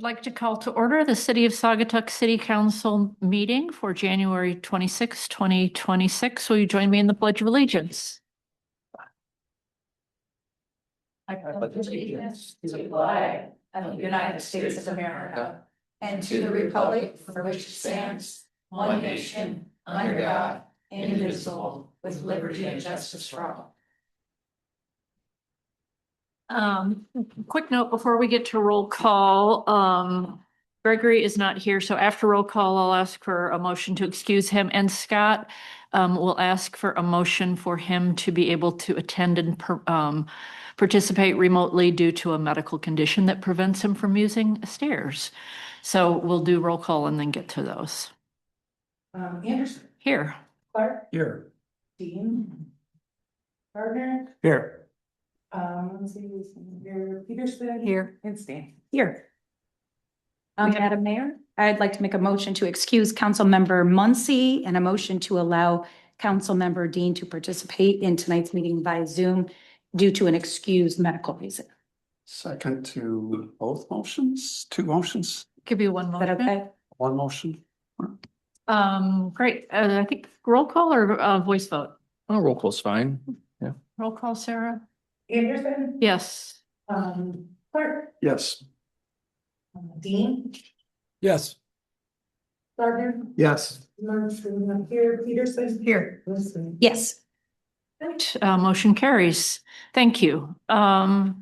I'd like to call to order the City of Saugatuck City Council meeting for January 26, 2026. Will you join me in the Pledge of Allegiance? I pledge allegiance to the flag of the United States of America and to the republic for which it stands, one nation, under God, indivisible, with liberty and justice for all. Quick note before we get to roll call, Gregory is not here, so after roll call, I'll ask for a motion to excuse him, and Scott will ask for a motion for him to be able to attend and participate remotely due to a medical condition that prevents him from using stairs. So we'll do roll call and then get to those. Anderson. Here. Clark. Here. Dean. Gardner. Here. Let's see, here, Peterson. Here. And Stan. Here. Madam Mayor, I'd like to make a motion to excuse Councilmember Muncy and a motion to allow Councilmember Dean to participate in tonight's meeting by Zoom due to an excused medical reason. Second to both motions, two motions, Give you one Is that motion. okay? one motion. Great. I think roll call or voice vote? Oh, roll call's fine. Roll call, Sarah? Anderson. Yes. Clark. Yes. Dean. Yes. Gardner. Yes. Munson, here, Peterson. Here. Wilson. Yes. Right, motion carries. Thank you. Well,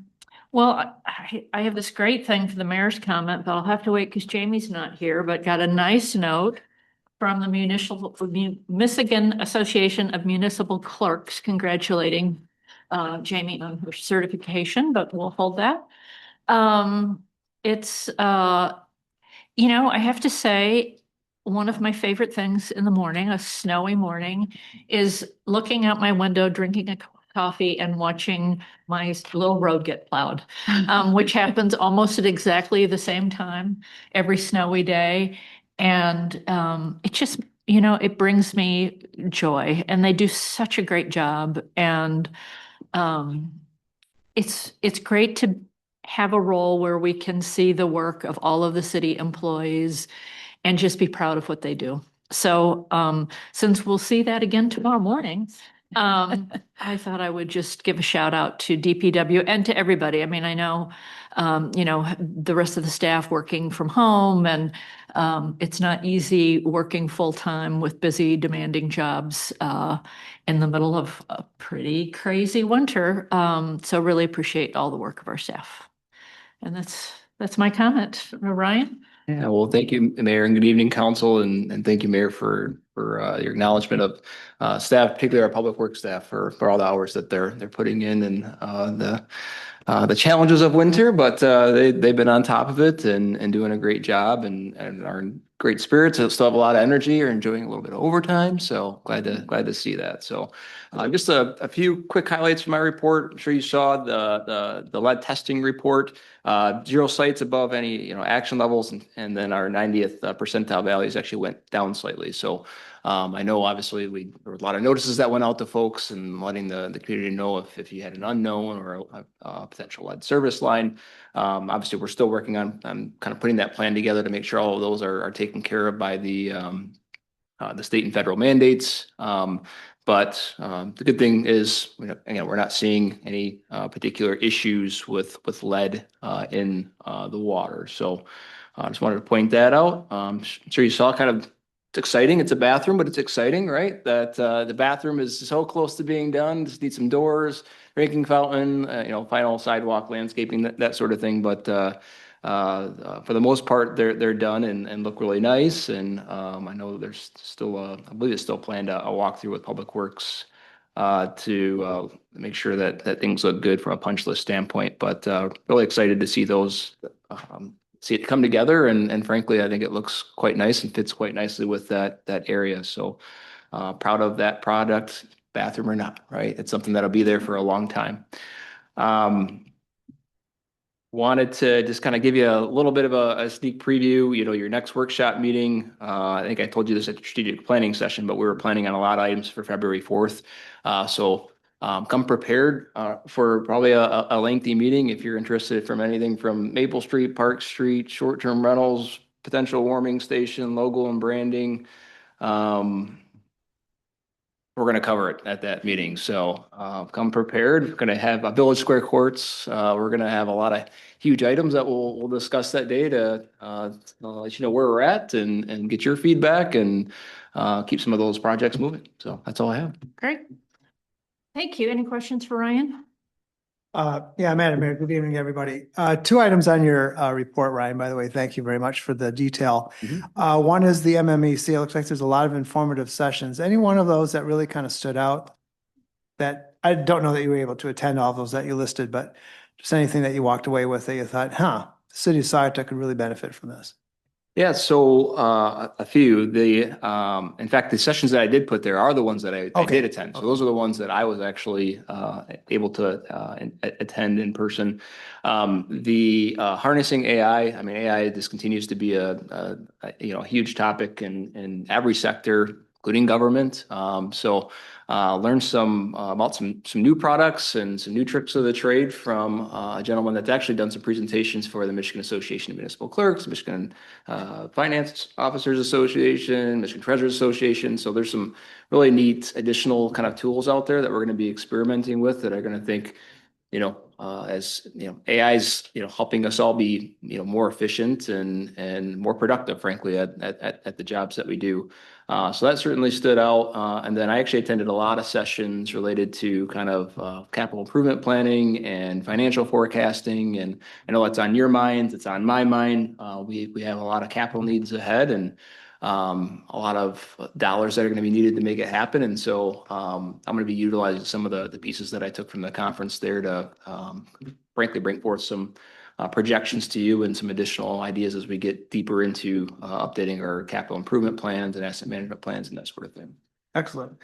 I have this great thing for the mayor's comment, but I'll have to wait because Jamie's not here, but got a nice note from the Michigan Association of Municipal Clerks congratulating Jamie on her certification, but we'll hold that. It's I have to say, one of my favorite things in the morning, a snowy morning, is looking out my window, drinking a coffee and watching my little road get plowed, which happens almost at exactly the same time every snowy day. And it just, it brings me joy, and they do such a great job. And it's great to have a role where we can see the work of all of the city employees and just be proud of what they do. So since we'll see that again tomorrow morning, I thought I would just give a shout out to DPW and to everybody. I mean, I know, the rest of the staff working from home, and it's not easy working full time with busy, demanding jobs in the middle of a pretty crazy winter. So really appreciate all the work of our staff. And that's my comment. Ryan? Yeah, well, thank you, Mayor, and good evening, Council, and thank you, Mayor, for your acknowledgement of staff, particularly our public works staff, for all the hours that they're putting in, and the challenges of winter, but they've been on top of it and doing a great job, and are in great spirits. They still have a lot of energy, are enjoying a little bit of overtime, so glad to see that. So just a few quick highlights from my report. I'm sure you saw the lead testing report. 0 sites above any action levels, and then our 90th percentile values actually went down slightly. So I know obviously there were a lot of notices that went out to folks and letting the community know if you had an unknown or a potential lead service line. Obviously, we're still working on kind of putting that plan together to make sure all of those are taken care of by the state and federal mandates. But the good thing is, again, we're not seeing any particular issues with lead in the water. So I just wanted to point that out. I'm sure you saw it's exciting. It's a bathroom, but it's exciting, right? That the bathroom is so close to being done. Just need some doors, drinking fountain, final sidewalk, landscaping, that sort of thing. But for the most part, they're done and look really nice. And I know there's still, I believe it's still planned a walkthrough with Public Works to make sure that things look good from a punch list standpoint. But really excited to see those, see it come together. And frankly, I think it looks quite nice and fits quite nicely with that area. So proud of that product, bathroom or not, right? It's something that'll be there for a long time. Wanted to just kind of give you a little bit of a sneak preview, your next workshop meeting. I think I told you this at the strategic planning session, but we were planning on a lot of items for February 4th. So come prepared for probably a lengthy meeting if you're interested from anything from Maple Street, Park Street, short-term rentals, potential warming station, logo and branding. We're going to cover it at that meeting. So come prepared. We're going to have a Village Square Courts. We're going to have a lot of huge items that we'll discuss that day to let you know where we're at and get your feedback and keep some of those projects moving. So that's all I have. Great. Thank you. Any questions for Ryan? Yeah, Madam Mayor, good evening, everybody. Two items on your report, Ryan, by the way. Thank you very much for the detail. One is the MMEC. It looks like there's a lot of informative sessions. Any one of those that really kind of stood out? That I don't know that you were able to attend all those that you listed, but just anything that you walked away with that you thought, the city of Sagatuck could really benefit from this. Yeah, so a few. In fact, the sessions that I did put there are the ones that I Okay. did attend. So those are the ones that I was actually able to attend in person. The harnessing AI. I mean, AI just continues to be a huge topic in every sector, including government. So learn some about some new products and some new tricks of the trade from a gentleman that's actually done some presentations for the Michigan Association of Municipal Clerks, Michigan Finance Officers Association, Michigan Treasurers Association. So there's some really neat additional kind of tools out there that we're going to be experimenting with that are going to think, as AI is helping us all be more efficient and more productive, frankly, at the jobs that we do. So that certainly stood out. And then I actually attended a lot of sessions related to kind of capital improvement planning and financial forecasting. And I know it's on your mind, it's on my mind. We have a lot of capital needs ahead and a lot of dollars that are going to be needed to make it happen. And so I'm going to be utilizing some of the pieces that I took from the conference there to frankly bring forth some projections to you and some additional ideas as we get deeper into updating our capital improvement plans and asset management plans and that sort of thing. Excellent.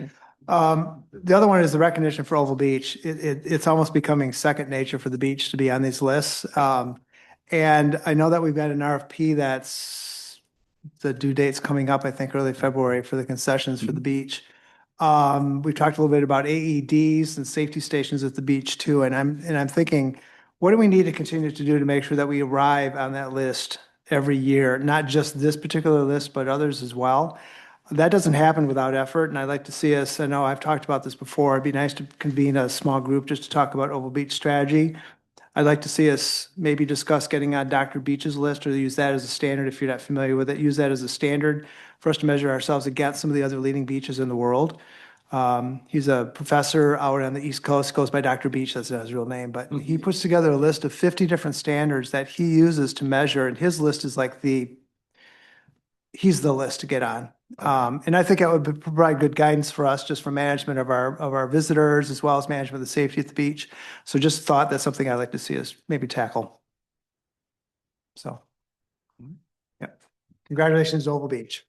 The other one is the recognition for Oval Beach. It's almost becoming second nature for the beach to be on these lists. And I know that we've got an RFP that's the due date's coming up, I think, early February for the concessions for the beach. We've talked a little bit about AEDs and safety stations at the beach too. And I'm thinking, what do we need to continue to do to make sure that we arrive on that list every year? Not just this particular list, but others as well. That doesn't happen without effort, and I'd like to see us, I know I've talked about this before, it'd be nice to convene a small group just to talk about Oval Beach strategy. I'd like to see us maybe discuss getting on Dr. Beach's list or use that as a standard if you're not familiar with it. Use that as a standard for us to measure ourselves against some of the other leading beaches in the world. He's a professor out on the East Coast, goes by Dr. Beach, that's not his real name, but he puts together a list of 50 different standards that he uses to measure, and his list is like he's the list to get on. And I think that would provide good guidance for us just for management of our visitors as well as management of the safety at the beach. So just thought that's something I'd like to see us maybe tackle. So, yeah. Congratulations, Oval Beach.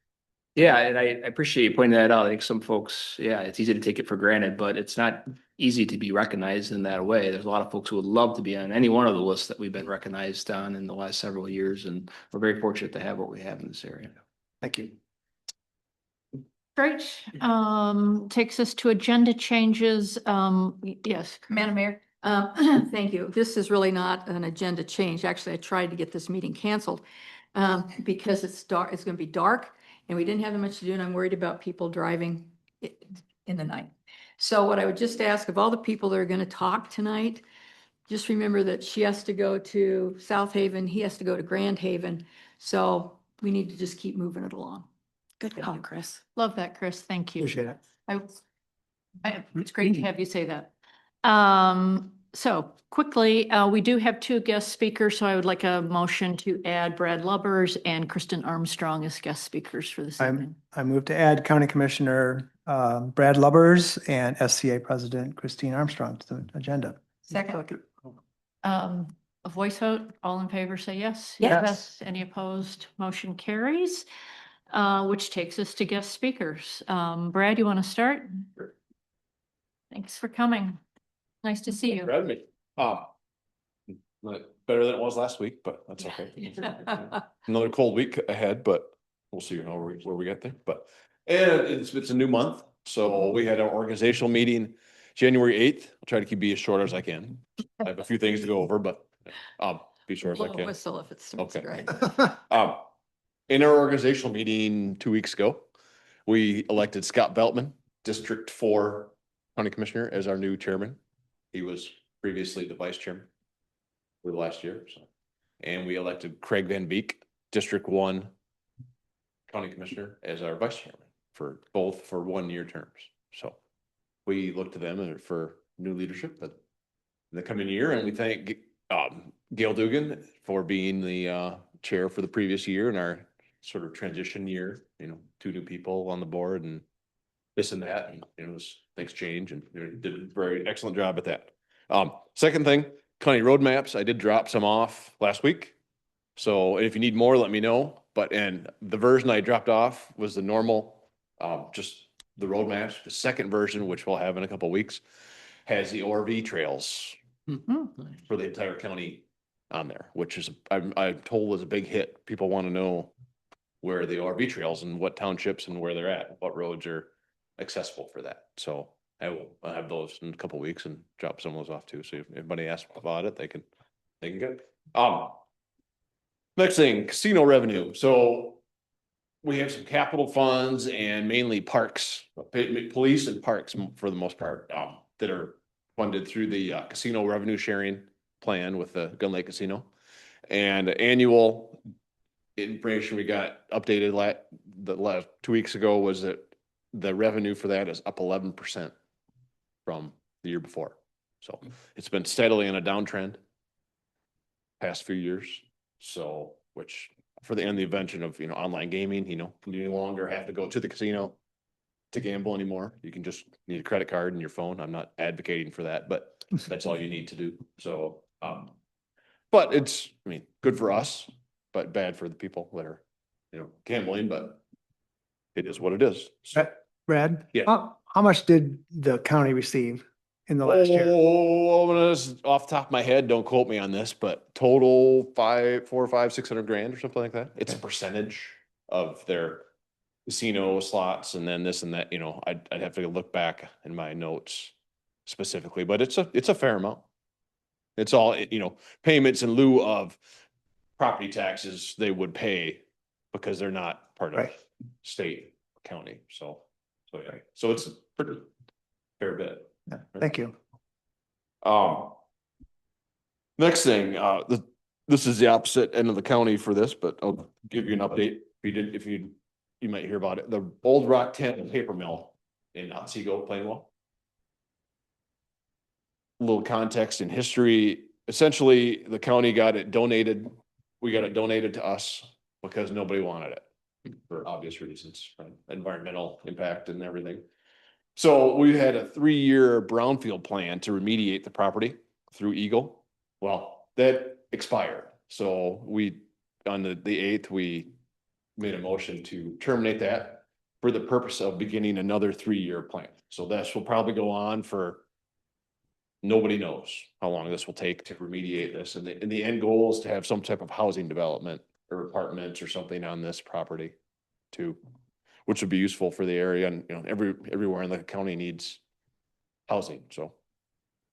Yeah, and I appreciate you pointing that out. I think some folks, it's easy to take it for granted, but it's not easy to be recognized in that way. There's a lot of folks who would love to be on any one of the lists that we've been recognized on in the last several years, and we're very fortunate to have what we have in this area. Thank you. Great. Takes us to agenda changes. Yes. Madam Mayor, thank you. This is really not an agenda change. Actually, I tried to get this meeting canceled because it's dark, it's going to be dark and we didn't have that much to do and I'm worried about people driving in the night. So what I would just ask of all the people that are going to talk tonight, just remember that she has to go to South Haven, he has to go to Grand Haven. So we need to just keep moving it along. Good call, Chris. Love that, Chris. Thank you. Appreciate it. It's great to have you say that. So quickly, we do have two guest speakers, so I would like a motion to add Brad Lubbers and Kristen Armstrong as guest speakers for this evening. I move to add County Commissioner Brad Lubbers and SCA President Christine Armstrong to the agenda. Second. A voice vote, all in favor, say yes. Yes. Any opposed? Motion carries, which takes us to guest speakers. Brad, you want to start? Sure. Thanks for coming. Nice to see you. Read me. Better than it was last week, but that's okay. Another cold week ahead, but we'll see where we get there. But and it's a new month, so we had our organizational meeting January 8th. I'll try to be as short as I can. I have a few things to go over, but be short as I Blow a can. whistle if it's Okay. great. In our organizational meeting 2 weeks ago, we elected Scott Beltman, District 4 County Commissioner, as our new chairman. He was previously the vice chairman for the last year, so. And we elected Craig Van Beek, District 1 County Commissioner, as our vice chairman for both for 1-year terms. So we look to them for new leadership in the coming year, and we thank Gail Dugan for being the chair for the previous year in our sort of transition year, 2 new people on the board and this and that, and it was things change, and did a very excellent job at that. Second thing, county road maps, I did drop some off last week. So if you need more, let me know. And the version I dropped off was the normal, just the road maps. The second version, which we'll have in a couple of weeks, has the ORV trails for the entire county on there, which is, I'm told is a big hit. People want to know where the ORV trails and what townships and where they're at, what roads are accessible for that. So I'll have those in a couple of weeks and drop some of those off too. So if anybody asks about it, they can get it. Next thing, casino revenue. So we have some capital funds and mainly parks, police and parks for the most part, that are funded through the casino revenue sharing plan with the Gun Lake Casino. And annual information we got updated the last 2 weeks ago was that the revenue for that is up 11% from the year before. So it's been steadily in a downtrend past few years. So, which for the invention of, online gaming, you no longer have to go to the casino to gamble anymore. You can just need a credit card and your phone. I'm not advocating for that, but that's all you need to do. So, but it's, good for us, but bad for the people that are, gambling, but it is what it is. So, Brad? Yeah. How much did the county receive in the last year? Oh, I'm gonna off the top of my head, don't quote me on this, but total 600 grand or something like that. It's a percentage of their casino slots and then this and that, I'd have to look back in my notes specifically, but it's a fair amount. It's all, payments in lieu of property taxes they would pay because they're not part of Right. state, county, so yeah, so it's a pretty fair bit. Yeah, thank you. Next thing, this is the opposite end of the county for this, but I'll give you an update. If you might hear about it, the Old Rock 10 paper mill in Otsego, Plainwell. A little context and history. Essentially, the county got it donated. We got it donated to us because nobody wanted it for obvious reasons, right? Environmental impact and everything. So we had a 3-year brownfield plan to remediate the property through Eagle. Well, that expired. So on the 8th, we made a motion to terminate that for the purpose of beginning another 3-year plan. So this will probably go on for, nobody knows how long this will take to remediate this. And the end goal is to have some type of housing development or apartments or something on this property too, which would be useful for the area. And, everywhere in the county needs housing. So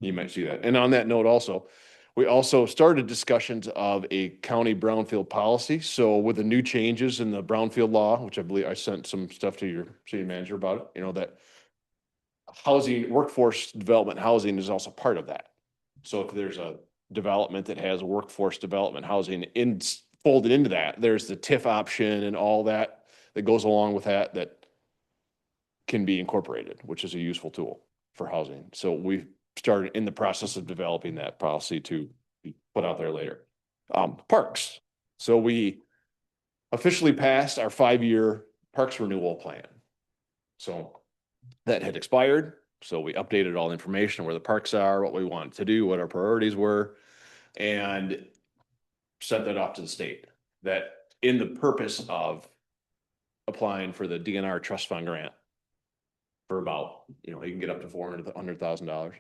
you might see that. And on that note also, we also started discussions of a county brownfield policy. So with the new changes in the brownfield law, which I believe I sent some stuff to your city manager about it, that housing, workforce development housing is also part of that. So if there's a development that has workforce development housing folded into that, there's the TIF option and all that goes along with that can be incorporated, which is a useful tool for housing. So we started in the process of developing that policy to be put out there later. Parks. So we officially passed our 5-year parks renewal plan. So that had expired. So we updated all the information where the parks are, what we wanted to do, what our priorities were, and sent that off to the state. That in the purpose of applying for the DNR trust fund grant for about, you can get up to $400,000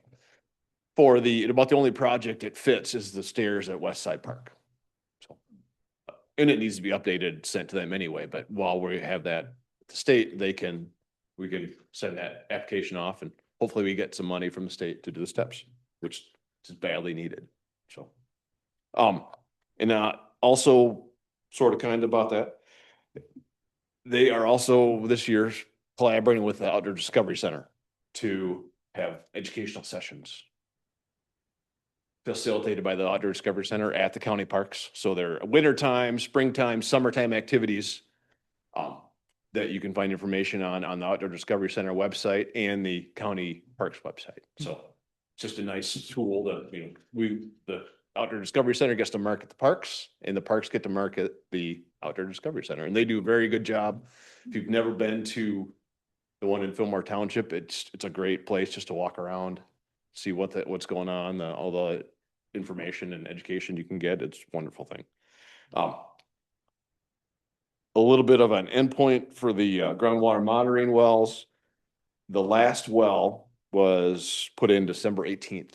for about the only project it fits is the stairs at West Side Park. So, and it needs to be updated, sent to them anyway, but while we have that at the state, we can send that application off and hopefully we get some money from the state to do the steps, which is badly needed. So, and also sort of kind of about that. They are also this year collaborating with the Outdoor Discovery Center to have educational sessions facilitated by the Outdoor Discovery Center at the county parks. So they're wintertime, springtime, summertime activities that you can find information on the Outdoor Discovery Center website and the county parks website. So it's just a nice tool that, the Outdoor Discovery Center gets to market the parks and the parks get to market the Outdoor Discovery Center. And they do a very good job. If you've never been to the one in Fillmore Township, it's a great place just to walk around, see what's going on, all the information and education you can get. It's a wonderful thing. A little bit of an endpoint for the groundwater monitoring wells. The last well was put in December 18th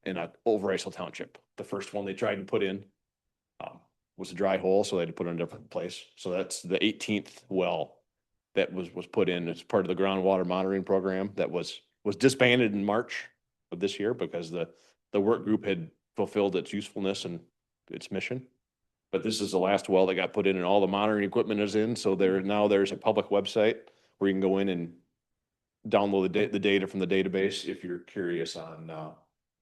in Overijssel Township. The first one they tried to put in was a dry hole, so they had to put it in a different place. So that's the 18th well that was put in as part of the groundwater monitoring program that was disbanded in March of this year because the work group had fulfilled its usefulness and its mission. But this is the last well that got put in and all the monitoring equipment is in. So there's a public website where you can go in and download the data from the database if you're curious on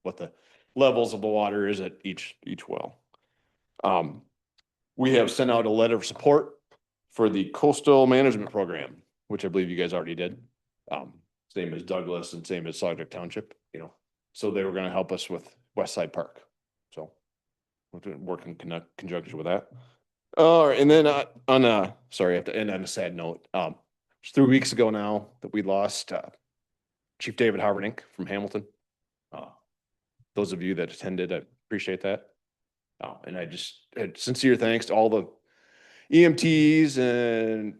what the levels of the water is at each well. We have sent out a letter of support for the coastal management program, which I believe you guys already did. Same as Douglas and same as Saginaw Township, so they were going to help us with West Side Park. So we're working in conjunction with that. And then sorry, I have to end on a sad note. It's 3 weeks ago now that we lost Chief David Harvernink from Hamilton. Those of you that attended, I appreciate that. And I just had sincere thanks to all the EMTs and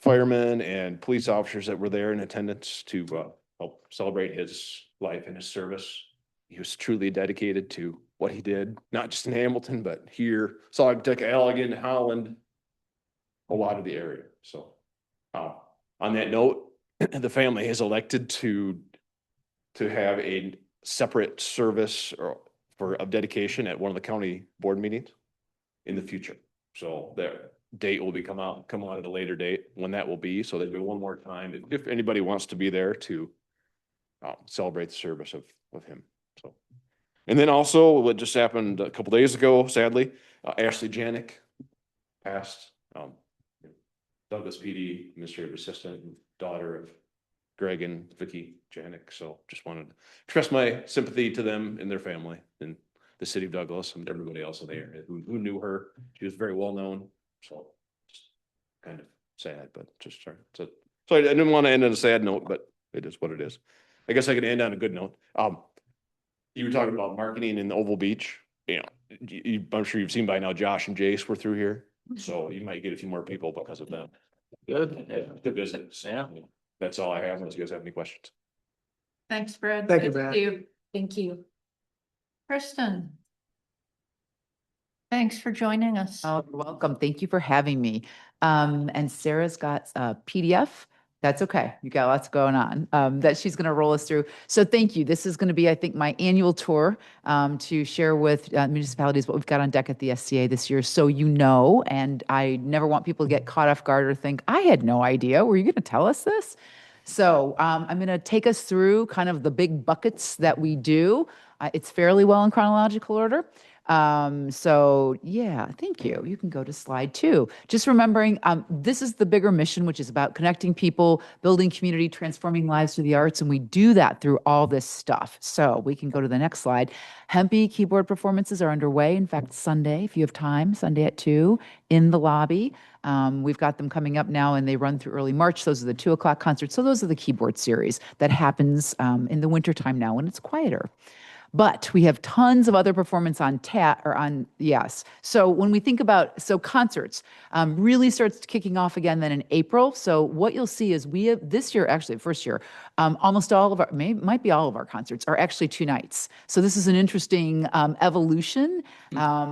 firemen and police officers that were there in attendance to help celebrate his life and his service. He was truly dedicated to what he did, not just in Hamilton, but here, Saugatuck, Allegan, Holland, a lot of the area. So on that note, the family has elected to have a separate service of dedication at one of the county board meetings in the future. So their date will come out at a later date when that will be. So there'll be one more time if anybody wants to be there to celebrate the service of him. So, and then also what just happened a couple days ago, sadly, Ashley Janik passed. Douglas PD administrative assistant, daughter of Greg and Vicky Janik. So just wanted to express my sympathy to them and their family and the city of Douglas and everybody else in the area who knew her. She was very well known. So just kind of sad, but just sorry. So I didn't want to end on a sad note, but it is what it is. I guess I could end on a good note. You were talking about marketing in Oval Beach. I'm sure you've seen by now, Josh and Jace were through here. So you might get a few more people because of them. Good. Yeah, good business. Yeah. That's all I have unless you guys have any questions. Thanks, Brad. Thank you, Good to Brad. see you. Thank you. Kristen. Thanks for joining us. Oh, you're welcome. Thank you for having me. And Sarah's got a PDF. That's okay. You got lots going on that she's going to roll us through. So thank you. This is going to be, I think, my annual tour to share with municipalities what we've got on deck at the SCA this year. So and I never want people to get caught off guard or think, I had no idea. Were you going to tell us this? So I'm going to take us through kind of the big buckets that we do. It's fairly well in chronological order. So yeah, thank you. You can go to slide 2. Just remembering, this is the bigger mission, which is about connecting people, building community, transforming lives through the arts. And we do that through all this stuff. So we can go to the next slide. Hempy keyboard performances are underway. In fact, Sunday, if you have time, Sunday at 2 in the lobby. We've got them coming up now and they run through early March. Those are the 2:00 concerts. So those are the keyboard series that happens in the wintertime now when it's quieter. But we have tons of other performance on yes. So when we think about, concerts really starts kicking off again then in April. So what you'll see is we have this year, actually first year, almost all of our, might be all of our concerts are actually 2 nights. So this is an interesting evolution.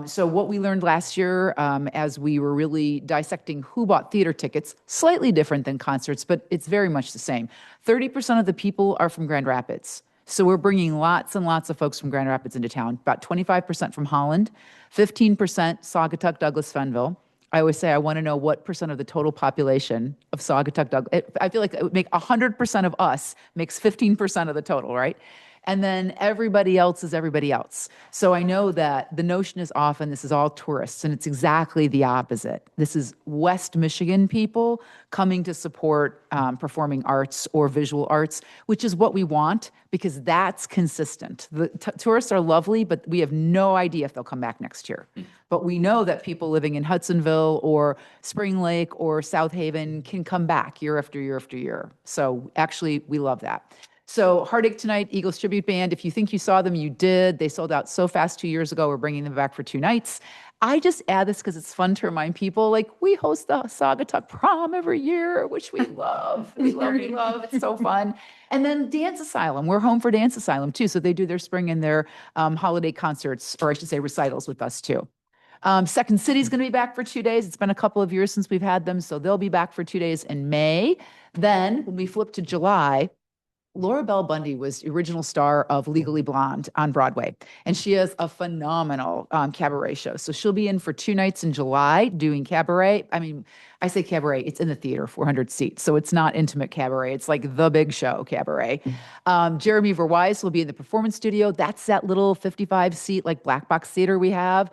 So what we learned last year as we were really dissecting who bought theater tickets, slightly different than concerts, but it's very much the same. 30% of the people are from Grand Rapids. So we're bringing lots and lots of folks from Grand Rapids into town, about 25% from Holland, 15% Saugatuck, Douglas, Fenville. I always say I want to know what percent of the total population of Saugatuck, Douglas. I feel like it would make 100% of us makes 15% of the total, right? And then everybody else is everybody else. So I know that the notion is often this is all tourists, and it's exactly the opposite. This is West Michigan people coming to support performing arts or visual arts, which is what we want because that's consistent. The tourists are lovely, but we have no idea if they'll come back next year. But we know that people living in Hudsonville or Spring Lake or South Haven can come back year after year after year. So actually, we love that. So Heartache Tonight, Eagles Tribute Band, if you think you saw them, you did. They sold out so fast 2 years ago. We're bringing them back for 2 nights. I just add this because it's fun to remind people, like, we host the Saugatuck Prom every year, which we love. We love. It's so fun. And then Dance Asylum. We're home for Dance Asylum, too. So they do their spring and their holiday concerts, or I should say recitals with us, too. Second City's going to be back for 2 days. It's been a couple of years since we've had them, so they'll be back for 2 days in May. Then when we flip to July, Laura Bell Bundy was the original star of Legally Blonde on Broadway, and she has a phenomenal cabaret show. So she'll be in for 2 nights in July doing cabaret. I mean, I say cabaret, it's in the theater, 400 seats. So it's not intimate cabaret. It's like the big show cabaret. Jeremy Verwise will be in the performance studio. That's that little 55-seat like black box theater we have.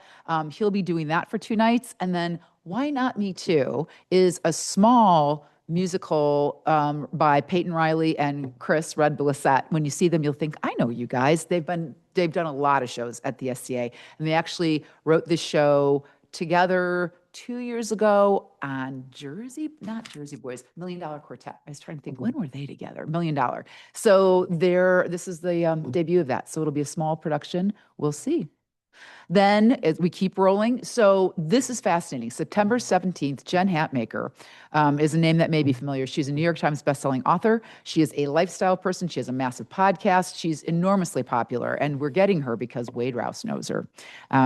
He'll be doing that for 2 nights. And then Why Not Me Too is a small musical by Peyton Riley and Chris Red Blissett. When you see them, you'll think, I know you guys. They've done a lot of shows at the SCA, and they actually wrote this show together 2 years ago on not Jersey Boys, $1 Million Quartet. I was trying to think, when were they together? $1 Million. So this is the debut of that. So it'll be a small production. We'll see. Then as we keep rolling, so this is fascinating. September 17th, Jen Hatmaker is a name that may be familiar. She's a New York Times bestselling author. She is a lifestyle person. She has a massive podcast. She's enormously popular, and we're getting her because Wade Rouse knows her.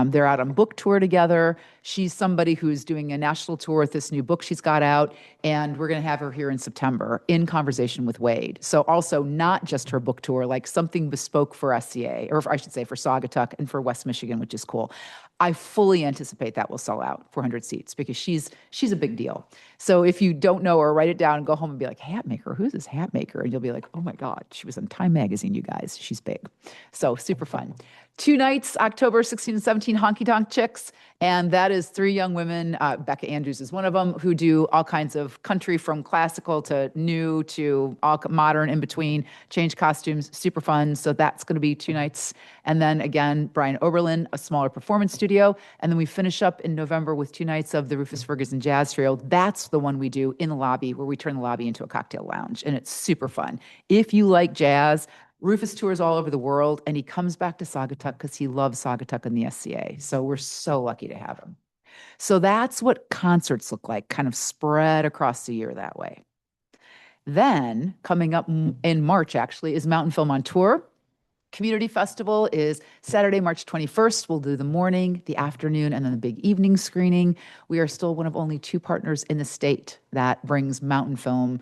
They're out on book tour together. She's somebody who's doing a national tour with this new book she's got out, and we're going to have her here in September in conversation with Wade. So also not just her book tour, like something bespoke for SCA, or I should say for Saugatuck and for West Michigan, which is cool. I fully anticipate that will sell out 400 seats because she's a big deal. So if you don't know her, write it down and go home and be like, Hatmaker, who's this Hatmaker? And you'll be like, oh my God, she was in Time Magazine, you guys. She's big. So super fun. 2 nights, October 16 and 17, Honky Tonk Chicks. And that is 3 young women. Becca Andrews is one of them, who do all kinds of country, from classical to new to all modern in between, change costumes, super fun. So that's going to be 2 nights. And then again, Brian Oberlin, a smaller performance studio. And then we finish up in November with 2 nights of the Rufus Ferguson Jazz Trio. That's the one we do in the lobby, where we turn the lobby into a cocktail lounge. And it's super fun. If you like jazz, Rufus tours all over the world, and he comes back to Saugatuck because he loves Saugatuck and the SCA. So we're so lucky to have him. So that's what concerts look like, kind of spread across the year that way. Then coming up in March, actually, is Mountain Film on Tour. Community Festival is Saturday, March 21st. We'll do the morning, the afternoon, and then the big evening screening. We are still one of only 2 partners in the state that brings mountain film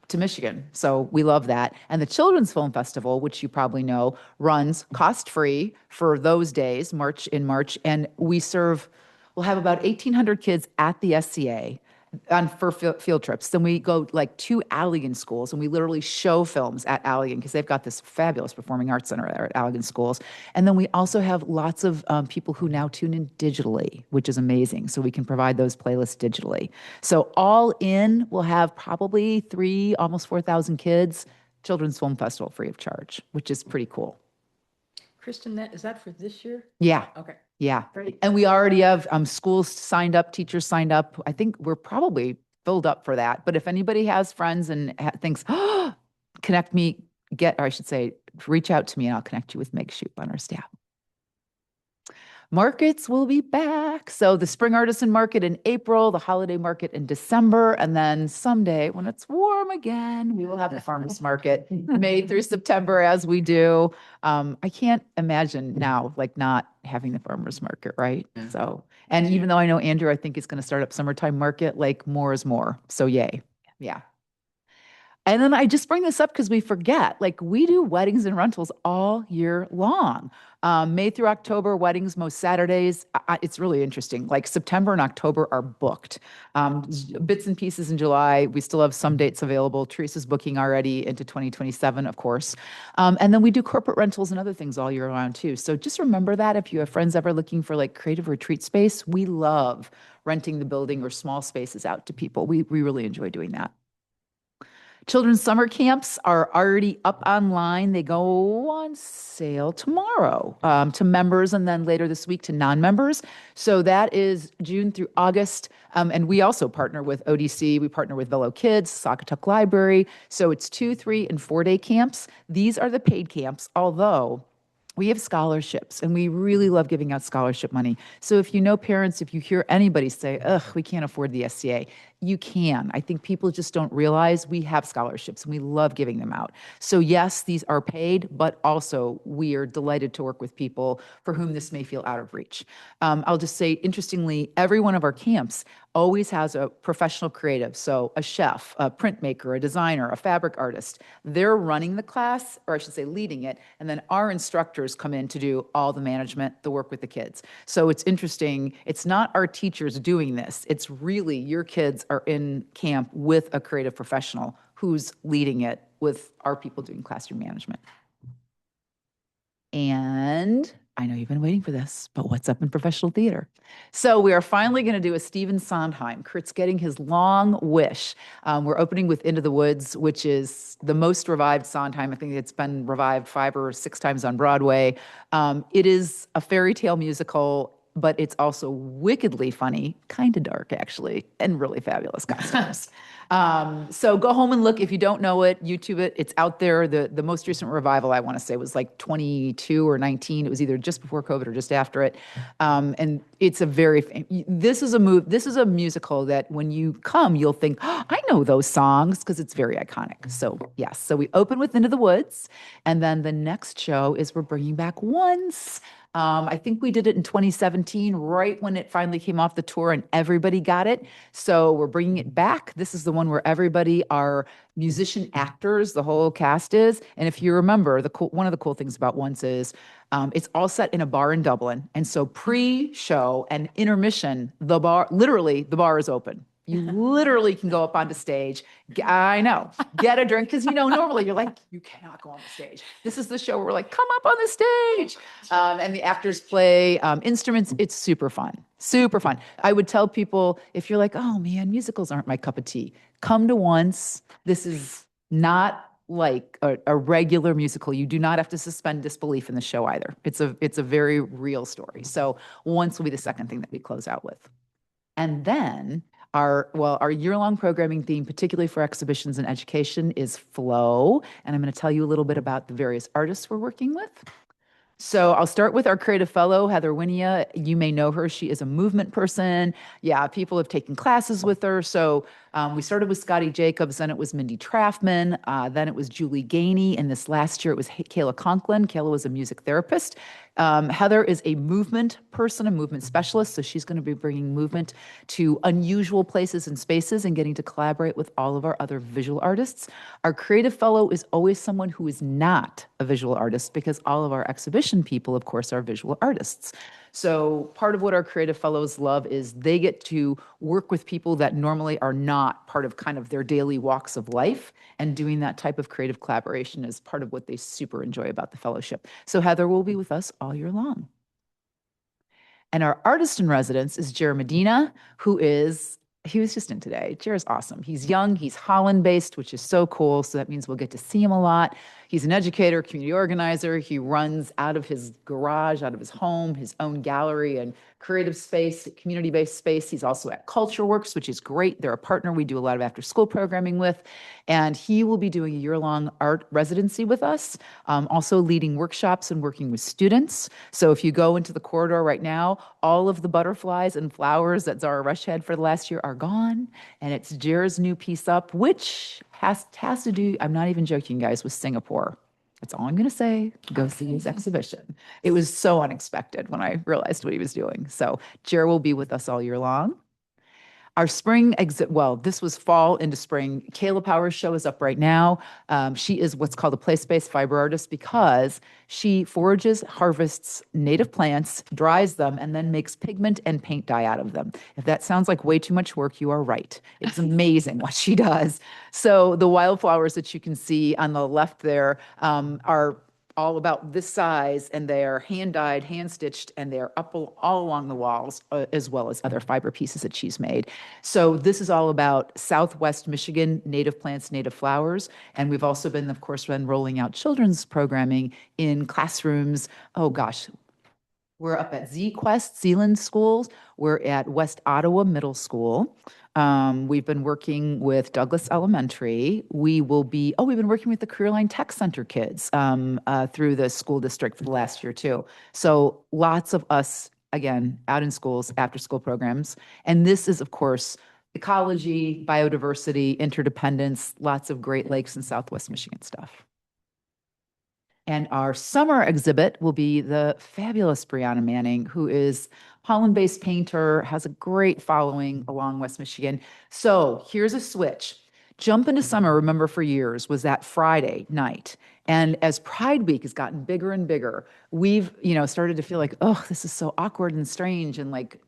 to Michigan. So we love that. And the Children's Film Festival, which you probably know, runs cost-free for those days, in March. And we'll have about 1,800 kids at the SCA for field trips. Then we go like to Allegan schools, and we literally show films at Allegan because they've got this fabulous performing arts center there at Allegan schools. And then we also have lots of people who now tune in digitally, which is amazing. So we can provide those playlists digitally. So all in, we'll have probably almost 4,000 kids. Children's Film Festival free of charge, which is pretty cool. Kristen, is that for this year? Yeah. Okay. Yeah. Great. And we already have schools signed up, teachers signed up. I think we're probably filled up for that. But if anybody has friends and thinks, connect me, reach out to me and I'll connect you with Meg Shoup on our staff. Markets will be back. So the Spring Artisan Market in April, the Holiday Market in December, and then someday when it's warm again, we will have the Farmers Market May through September as we do. I can't imagine now like not having the Farmers Market, right? Yeah. So, and even though I know Andrew, I think is going to start up summertime market, like more is more. So yay. Yeah. And then I just bring this up because we forget, like we do weddings and rentals all year long. May through October, weddings most Saturdays. It's really interesting. Like September and October are booked. Bits and pieces in July. We still have some dates available. Teresa's booking already into 2027, of course. And then we do corporate rentals and other things all year round too. So just remember that if you have friends ever looking for like creative retreat space, we love renting the building or small spaces out to people. We really enjoy doing that. Children's summer camps are already up online. They go on sale tomorrow to members and then later this week to non-members. So that is June through August. And we also partner with ODC. We partner with Velo Kids, Saugatuck Library. So it's 2, 3, and 4-day camps. These are the paid camps, although we have scholarships and we really love giving out scholarship money. So if you know parents, if you hear anybody say, ugh, we can't afford the SCA, you can. I think people just don't realize we have scholarships and we love giving them out. So yes, these are paid, but also we are delighted to work with people for whom this may feel out of reach. I'll just say, interestingly, every one of our camps always has a professional creative. So a chef, a printmaker, a designer, a fabric artist. They're running the class, or I should say leading it. And then our instructors come in to do all the management, the work with the kids. So it's interesting. It's not our teachers doing this. It's really your kids are in camp with a creative professional who's leading it with our people doing classroom management. And I know you've been waiting for this, but what's up in professional theater? So we are finally going to do a Stephen Sondheim. Kurt's getting his long wish. We're opening with Into the Woods, which is the most revived Sondheim. I think it's been revived 5 or 6 times on Broadway. It is a fairy tale musical, but it's also wickedly funny, kind of dark actually, and really fabulous costumes. So go home and look. If you don't know it, YouTube it. It's out there. The most recent revival, I want to say, was like 22 or 19. It was either just before COVID or just after it. And it's a very, this is a musical that when you come, you'll think, oh, I know those songs, because it's very iconic. So yes, so we open with Into the Woods. And then the next show is we're bringing back Once. I think we did it in 2017, right when it finally came off the tour and everybody got it. So we're bringing it back. This is the one where everybody are musician actors, the whole cast is. And if you remember, one of the cool things about Once is it's all set in a bar in Dublin. And so pre-show and intermission, the bar is open. You literally can go up onto stage. I know, get a drink, because normally you're like, you cannot go on the stage. This is the show where we're like, come up on the stage. And the actors play instruments. It's super fun, super fun. I would tell people, if you're like, oh man, musicals aren't my cup of tea, come to Once. This is not like a regular musical. You do not have to suspend disbelief in the show either. It's a very real story. So Once will be the second thing that we close out with. And then our year-long programming theme, particularly for exhibitions and education, is Flow. And I'm going to tell you a little bit about the various artists we're working with. So I'll start with our creative fellow, Heather Winia. You may know her. She is a movement person. Yeah, people have taken classes with her. So we started with Scotty Jacobs, then it was Mindy Traffman, then it was Julie Gainey, and this last year it was Kayla Conklin. Kayla was a music therapist. Heather is a movement person, a movement specialist, so she's going to be bringing movement to unusual places and spaces and getting to collaborate with all of our other visual artists. Our creative fellow is always someone who is not a visual artist, because all of our exhibition people, of course, are visual artists. So part of what our creative fellows love is they get to work with people that normally are not part of kind of their daily walks of life, and doing that type of creative collaboration is part of what they super enjoy about the fellowship. So Heather will be with us all year long. And our artist in residence is Jared Medina, he was just in today. Jared's awesome. He's young, he's Holland based, which is so cool. So that means we'll get to see him a lot. He's an educator, community organizer. He runs out of his garage, out of his home, his own gallery and creative space, community-based space. He's also at Culture Works, which is great. They're a partner we do a lot of after-school programming with. And he will be doing a year-long art residency with us, also leading workshops and working with students. So if you go into the corridor right now, all of the butterflies and flowers that Zara Rush had for the last year are gone. And it's Jer's new piece up, which has to do, I'm not even joking, guys, with Singapore. That's all I'm going to say. Go see his exhibition. It was so unexpected when I realized what he was doing. So Jer will be with us all year long. Our spring exit, well, this was fall into spring. Kayla Powers' show is up right now. She is what's called a place-based fiber artist because she forages, harvests native plants, dries them, and then makes pigment and paint dye out of them. If that sounds like way too much work, you are right. It's amazing what she does. So the wildflowers that you can see on the left there are all about this size, and they are hand dyed, hand stitched, and they're up all along the walls, as well as other fiber pieces that she's made. So this is all about Southwest Michigan native plants, native flowers. And we've also been, of course, rolling out children's programming in classrooms. Oh gosh, we're up at ZQuest, Zeeland Schools. We're at West Ottawa Middle School. We've been working with Douglas Elementary. We've been working with the Careerline Tech Center kids through the school district for the last year too. So lots of us, again, out in schools, after school programs. And this is, of course, ecology, biodiversity, interdependence, lots of Great Lakes and Southwest Michigan stuff. And our summer exhibit will be the fabulous Brianna Manning, who is Holland-based painter, has a great following along West Michigan. So here's a switch. Jump into summer, remember for years, was that Friday night. And as Pride Week has gotten bigger and bigger, we've, started to feel like, oh, this is so awkward and strange. And like,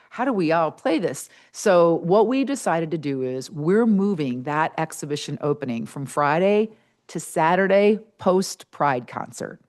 how do we all play this? So what we decided to do is we're moving that exhibition opening from Friday to Saturday post-Pride concert.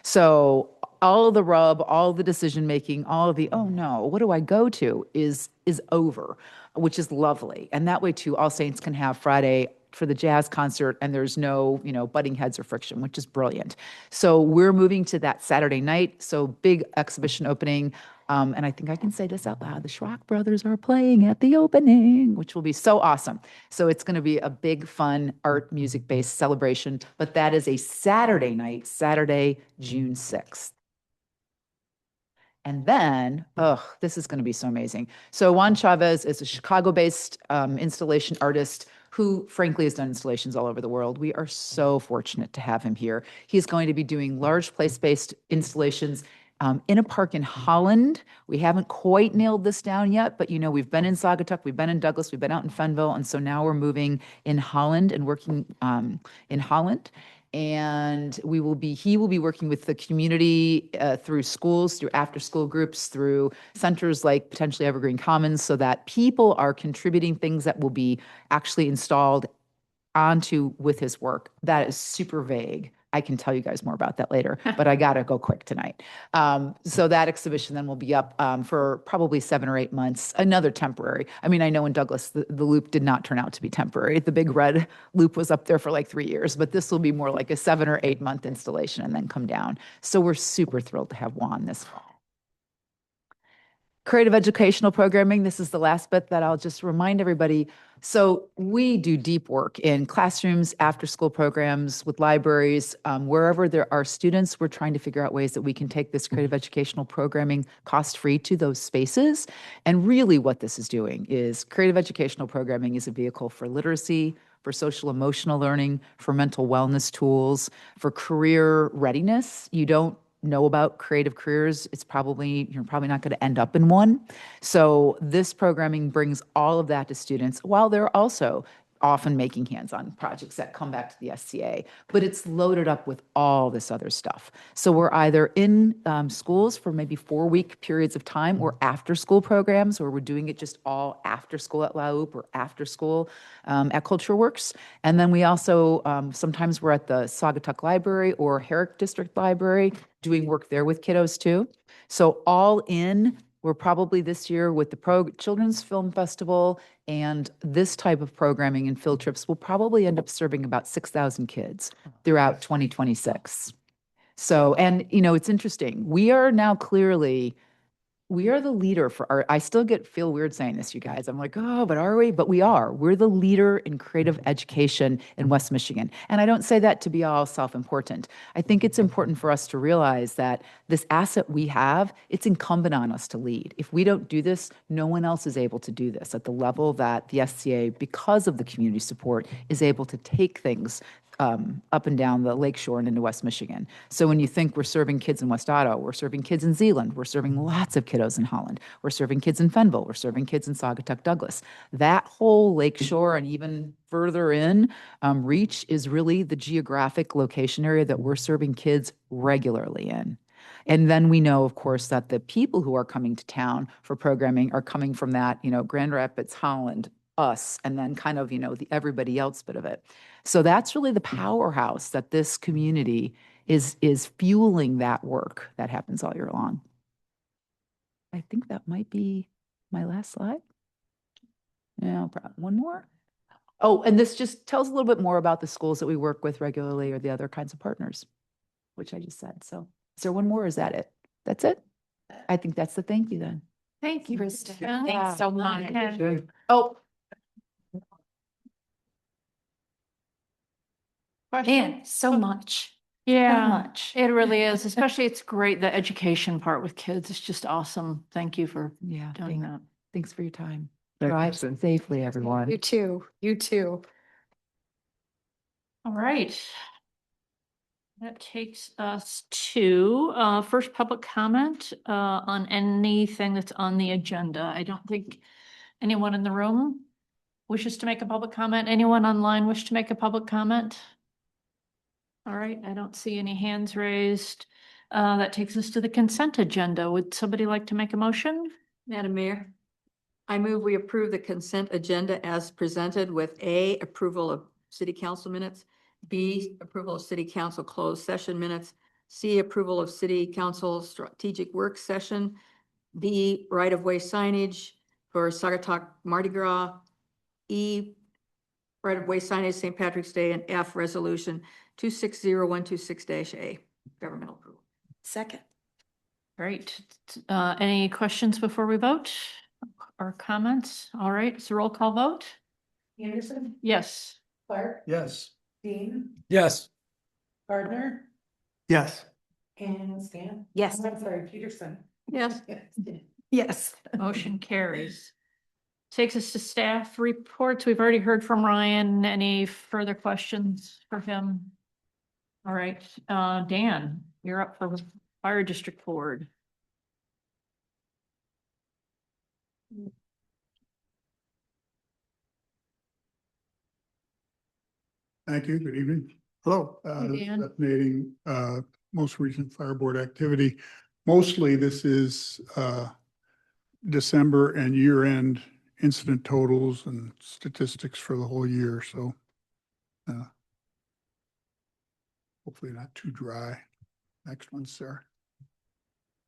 So all of the rub, all the decision-making, all of the, oh no, what do I go to is over, which is lovely. And that way too, All Saints can have Friday for the jazz concert and there's no, butting heads or friction, which is brilliant. So we're moving to that Saturday night. So big exhibition opening. And I think I can say this out loud. The Schrock brothers are playing at the opening, which will be so awesome. So it's going to be a big, fun, art, music-based celebration. But that is a Saturday night, Saturday, June 6th. And then, this is going to be so amazing. So Juan Chavez is a Chicago-based installation artist who frankly has done installations all over the world. We are so fortunate to have him here. He's going to be doing large place-based installations in a park in Holland. We haven't quite nailed this down yet, but we've been in Saugatuck, we've been in Douglas, we've been out in Fenville, and so now we're moving in Holland and working in Holland. And he will be working with the community through schools, through after-school groups, through centers like potentially Evergreen Commons, so that people are contributing things that will be actually installed onto with his work. That is super vague. I can tell you guys more about that later, but I got to go quick tonight. So that exhibition then will be up for probably 7 or 8 months, another temporary. I mean, I know in Douglas, the loop did not turn out to be temporary. The big red loop was up there for like 3 years, but this will be more like a 7 or 8 month installation and then come down. So we're super thrilled to have Juan this fall. Creative educational programming. This is the last bit that I'll just remind everybody. So we do deep work in classrooms, after school programs, with libraries, wherever there are students, we're trying to figure out ways that we can take this creative educational programming cost-free to those spaces. And really what this is doing is creative educational programming is a vehicle for literacy, for social emotional learning, for mental wellness tools, for career readiness. You don't know about creative careers, you're probably not going to end up in one. So this programming brings all of that to students while they're also often making hands-on projects that come back to the SCA, but it's loaded up with all this other stuff. So we're either in schools for maybe 4-week periods of time or after-school programs where we're doing it just all after school at La Houppe or after school at Culture Works. And then we also, sometimes we're at the Saugatuck Library or Herrick District Library doing work there with kiddos too. So all in, We're probably this year with the Children's Film Festival and this type of programming and field trips, we'll probably end up serving about 6,000 kids throughout 2026. So, and it's interesting. We are now clearly, we are the leader for I still feel weird saying this, you guys. I'm like, oh, but are we? But we are. We're the leader in creative education in West Michigan. And I don't say that to be all self-important. I think it's important for us to realize that this asset we have, it's incumbent on us to lead. If we don't do this, no one else is able to do this at the level that the SCA, because of the community support, is able to take things up and down the lakeshore and into West Michigan. So when you think we're serving kids in West Ottawa, we're serving kids in Zeeland, we're serving lots of kiddos in Holland, we're serving kids in Fenville, we're serving kids in Saugatuck Douglas. That whole lakeshore and even further in reach is really the geographic location area that we're serving kids regularly in. And then we know, of course, that the people who are coming to town for programming are coming from that, Grand Rapids, Holland, us, and then kind of, the everybody else bit of it. So that's really the powerhouse that this community is fueling that work that happens all year long. I think that might be my last slide. Yeah, one more. Oh, and this just tells a little bit more about the schools that we work with regularly or the other kinds of partners, which I just said. So is there one more or is that it? That's it? I think that's the thank you then. Thank you, Krista. Thanks so much. Oh, Man, so much. So Yeah, much. it really is. Especially it's great. The education part with kids is just awesome. Thank you for yeah. doing that. Thanks for your time. Thanks, Drive Kristen. safely, everyone. You too. You too. All right. That takes us to first public comment on anything that's on the agenda. I don't think anyone in the room wishes to make a public comment. Anyone online wish to make a public comment? All right, I don't see any hands raised. That takes us to the consent agenda. Would somebody like to make a motion? Madam Mayor, I move we approve the consent agenda as presented with A, approval of city council minutes, B, approval of city council closed session minutes, C, approval of city council strategic work session, D, right-of-way signage for Saugatuck Mardi Gras, E, right-of-way signage St. Patrick's Day, and F, resolution 260126-A, governmental approval. Second. Great. Any questions before we vote or comments? All right, it's a roll call vote. Anderson, Yes. Clark, Yes. Dean, Yes. Gardner, Yes. and Stan. Yes. I'm sorry, Peterson. Yes. Yes. Motion carries. Takes us to staff reports. We've already heard from Ryan. Any further questions for him? All right, Dan, you're up for Fire District Board. Thank you. Good evening. Hello. Hey, Dan. Updating most recent fire board activity. Mostly this is December and year-end incident totals and statistics for the whole year. So hopefully not too dry. Next one, sir.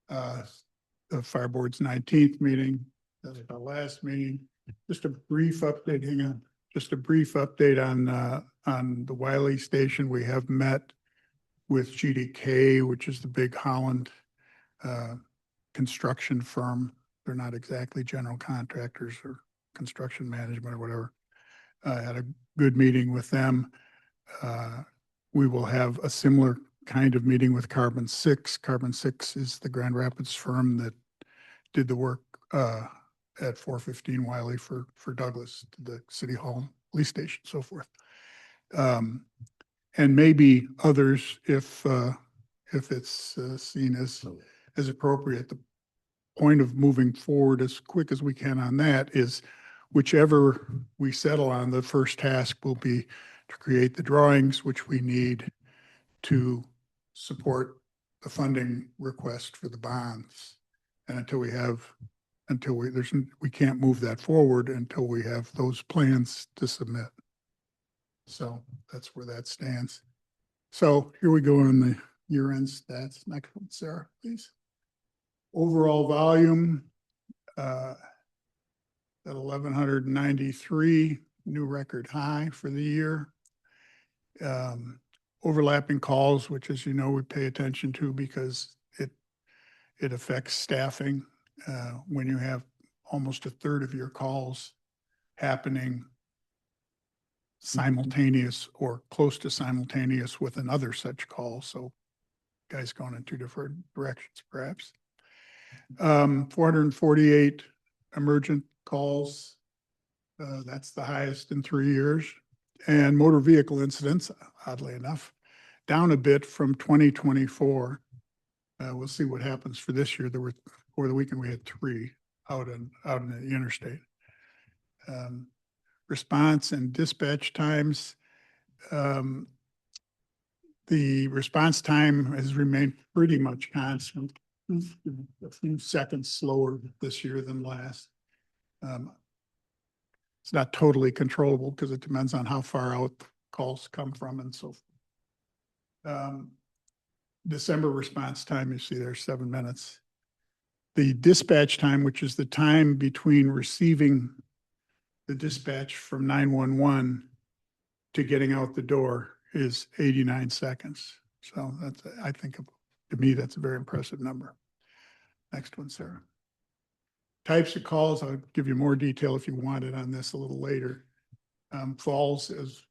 The fire board's 19th meeting. That's the last meeting. Just a brief update. Hang on. Just a brief update on the Wiley station. We have met with GDK, which is the big Holland construction firm. They're not exactly general contractors or construction management or whatever. I had a good meeting with them. We will have a similar kind of meeting with Carbon 6. Carbon 6 is the Grand Rapids firm that did the work at 415 Wiley for Douglas, the City Hall, police station, so forth. And maybe others if it's seen as appropriate. The point of moving forward as quick as we can on that is whichever we settle on, the first task will be to create the drawings, which we need to support the funding request for the bonds. And we can't move that forward until we have those plans to submit. So that's where that stands. So here we go on the year-end stats. Next one, Sarah, please. Overall volume, at 1,193, new record high for the year. Overlapping calls, which, as you know, we pay attention to because it affects staffing. When you have almost a third of your calls happening simultaneous or close to simultaneous with another such call. So guys going in two different directions, perhaps. 448 emergent calls. That's the highest in 3 years. And motor vehicle incidents, oddly enough, down a bit from 2024. We'll see what happens for this year. There were, over the weekend, we had 3 out in the interstate. Response and dispatch times. The response time has remained pretty much constant, a few seconds slower this year than last. It's not totally controllable because it depends on how far out calls come from and so forth. December response time, you see there, 7 minutes. The dispatch time, which is the time between receiving the dispatch from 911 to getting out the door, is 89 seconds. So that's, I think, to me, that's a very impressive number. Next one, Sarah. Types of calls, I'll give you more detail if you want it on this a little later. Falls, as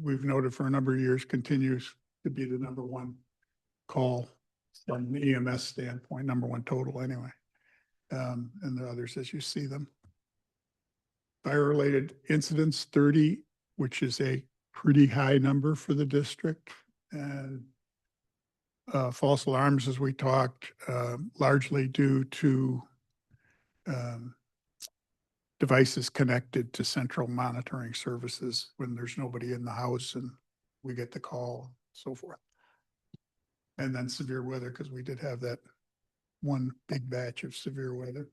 we've noted for a number of years, continues to be the number one call from the EMS standpoint, number one total anyway. And the others as you see them. Fire-related incidents, 30, which is a pretty high number for the district. And false alarms, as we talked, largely due to devices connected to central monitoring services when there's nobody in the house and we get the call, so forth. And then severe weather, because we did have that one big batch of severe weather.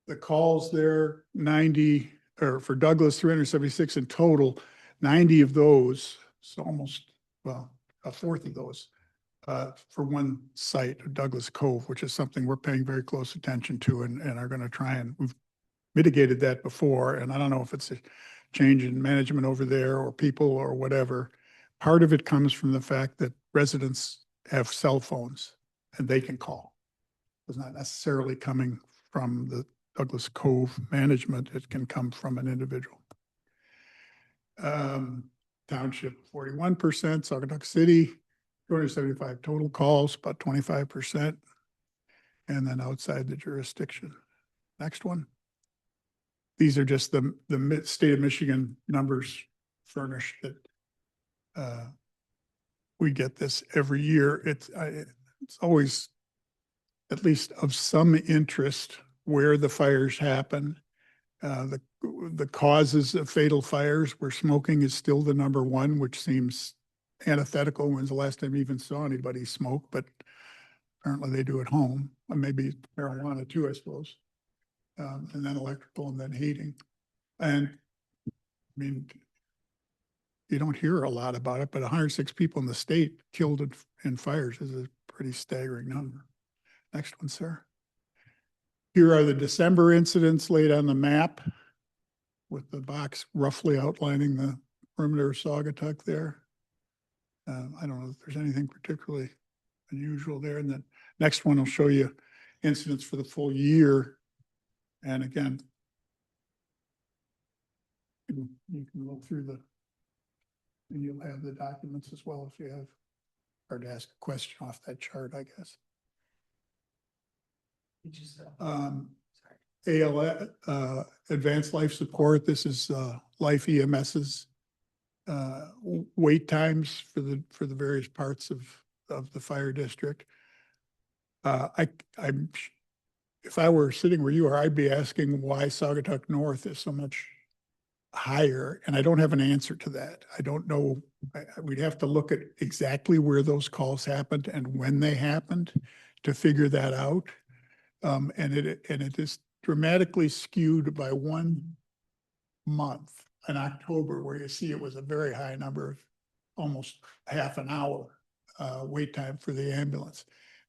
The calls there, 90, or for Douglas, 376 in total, 90 of those, so almost, well, a fourth of those for one site, Douglas Cove, which is something we're paying very close attention to and are going to try, and we've mitigated that before. And I don't know if it's a change in management over there or people or whatever. Part of it comes from the fact that residents have cell phones and they can call. It's not necessarily coming from the Douglas Cove management. It can come from an individual. Township 41%, Saugatuck City 275 total calls, about 25%, and then outside the jurisdiction. Next one. These are just the state of Michigan numbers furnished that we get this every year. It's always at least of some interest where the fires happen. The causes of fatal fires where smoking is still the number one, which seems antithetical. When's the last time you even saw anybody smoke? But apparently they do at home, and maybe marijuana too, I suppose. And then electrical and then heating. And I mean, you don't hear a lot about it, but 106 people in the state killed in fires is a pretty staggering number. Next one, sir. Here are the December incidents laid on the map with the box roughly outlining the perimeter of Saugatuck there. I don't know if there's anything particularly unusual there. And then next one will show you incidents for the full year. And again, you can look through and you'll have the documents as well if you have, hard to ask a question off that chart, I guess. ALS, Advanced Life Support. This is Life EMS's wait times for the various parts of the fire district. If I were sitting where you are, I'd be asking why Saugatuck North is so much higher, and I don't have an answer to that. I don't know. We'd have to look at exactly where those calls happened and when they happened to figure that out. And it is dramatically skewed by 1 month in October, where you see it was a very high number of almost half an hour wait time for the ambulance.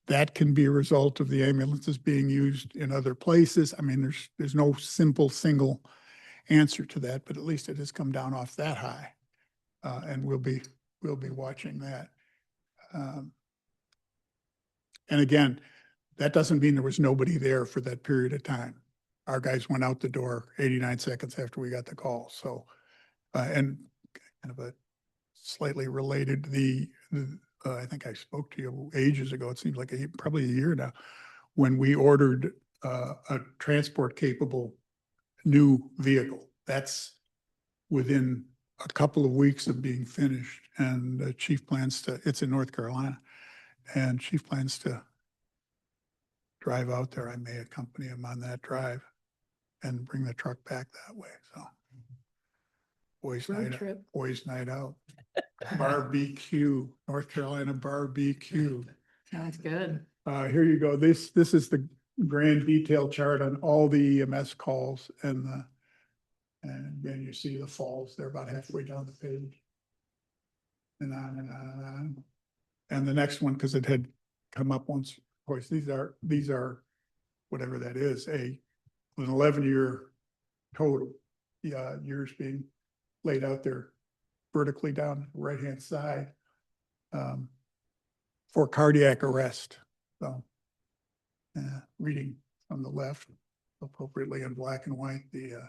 that can be a result of the ambulances being used in other places. I mean, there's no simple single answer to that, but at least it has come down off that high. And we'll be watching that. And again, that doesn't mean there was nobody there for that period of time. Our guys went out the door 89 seconds after we got the call. So, and kind of a slightly related, I think I spoke to you ages ago. It seems like probably a year now, when we ordered a transport capable new vehicle. That's within a couple of weeks of being finished, and the chief plans to, it's in North Carolina, and chief plans to drive out there. I may accompany him on that drive and bring the truck back that way. So boys night out, barbecue, North Carolina barbecue. Sounds good. Here you go. This is the grand detail chart on all the EMS calls, and again, you see the falls. They're about halfway down the page. And on and on and on. And the next one, because it had come up once, of course, these are whatever that is, an 11-year total. Years being laid out there vertically down the right-hand side for cardiac arrest. So reading from the left, appropriately in black and white, the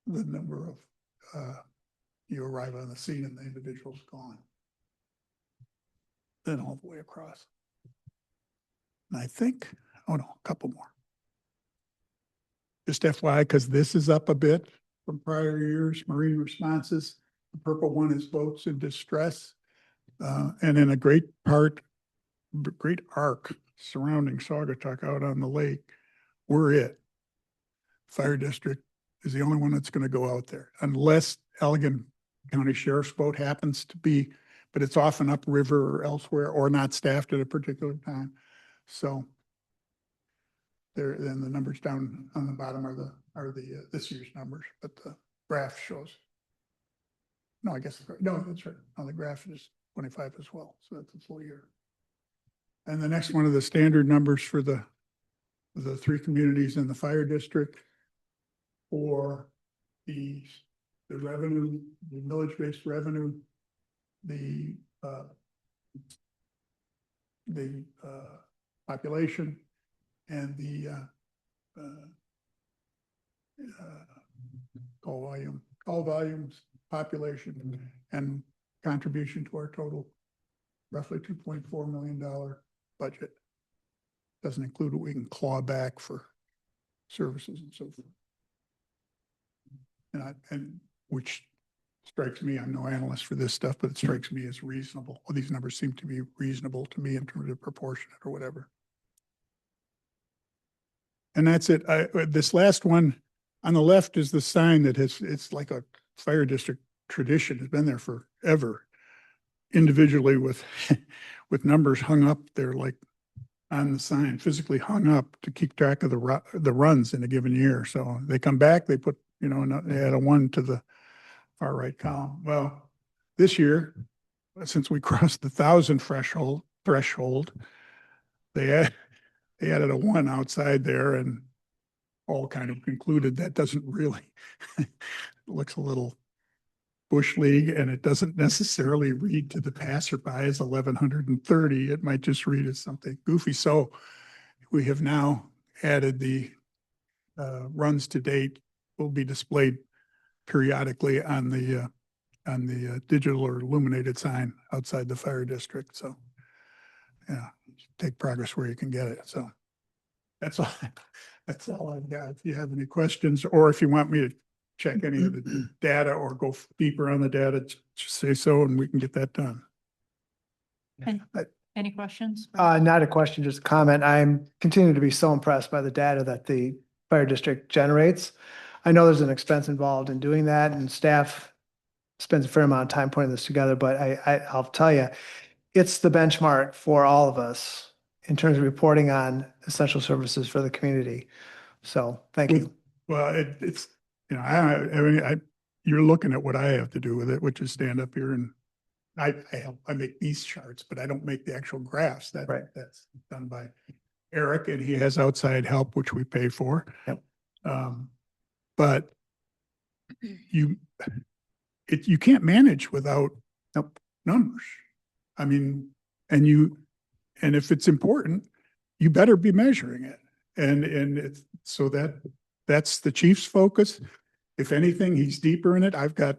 number of you arrive on the scene and the individual's gone. Then all the way across. And I think, oh no, a couple more. Just FYI, because this is up a bit from prior years, marine responses. The purple one is boats in distress. And in a great arc surrounding Saugatuck out on the lake, we're it. Fire district is the only one that's going to go out there, unless Allegan County Sheriff's boat happens to be, but it's often upriver or elsewhere, or not staffed at a particular time. So there, then the numbers down on the bottom are the this year's numbers, but the graph shows. No, I guess, no, that's right. On the graph is 25 as well. So that's a full year. And the next one of the standard numbers for the three communities in the fire district for the revenue, the village-based revenue, the population, and the call volumes, population, and contribution to our total roughly $2.4 million budget. Doesn't include what we can claw back for services and so forth. And which strikes me, I'm no analyst for this stuff, but it strikes me as reasonable. Well, these numbers seem to be reasonable to me in terms of proportionate or whatever. And that's it. This last one on the left is the sign that it's like a fire district tradition. It's been there forever, individually with numbers hung up there, like on the sign, physically hung up to keep track of the runs in a given year. So they come back, they put, they add a 1 to the far right column. Well, this year, since we crossed the 1,000 threshold, they added a 1 outside there, and all kind of concluded that doesn't really, it looks a little bush league, and it doesn't necessarily read to the passerby as 1,130. It might just read as something goofy. So we have now added the runs to date will be displayed periodically on the digital or illuminated sign outside the fire district. So yeah, take progress where you can get it. So that's all. That's all I've got. If you have any questions, or if you want me to check any of the data or go deeper on the data, just say so and we can get that done. Any questions? Not a question, just a comment. I'm continuing to be so impressed by the data that the fire district generates. I know there's an expense involved in doing that, and staff spends a fair amount of time putting this together, but I'll tell you, it's the benchmark for all of us in terms of reporting on essential services for the community. So thank you. Well, it's, I mean, you're looking at what I have to do with it, which is stand up here and I make these charts, but I don't make the actual graphs. Right. That's done by Eric, and he has outside help, which we pay for. Yep. But you can't manage without Nope. numbers. I mean, and if it's important, you better be measuring it. And it's so that's the chief's focus. If anything, he's deeper in it. I've got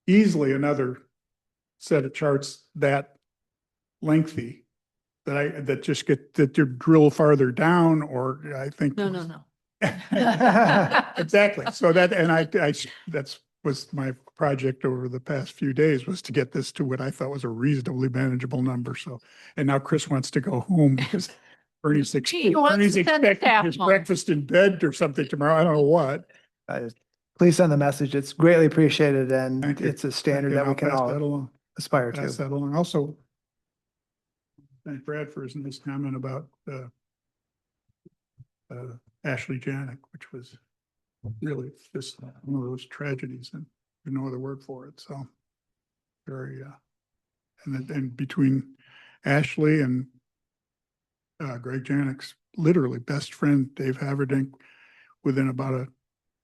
easily another set of charts that lengthy that you drill farther down, or I think. No. Exactly. So that's was my project over the past few days, was to get this to what I thought was a reasonably manageable number. So, and now Chris wants to go home because Bernie's He wants to send expecting staff his home. breakfast in bed or something tomorrow. I don't know what. Please send the message. It's greatly appreciated and Thank you. it's a standard Thank you, that we and can I'll pass that all along. aspire Pass to. that along. Also, thank Brad for his nice comment about Ashley Janik, which was really just one of those tragedies, and there's no other word for it. So very, and between Ashley and Greg Janik's literally best friend, Dave Haverdink, within about a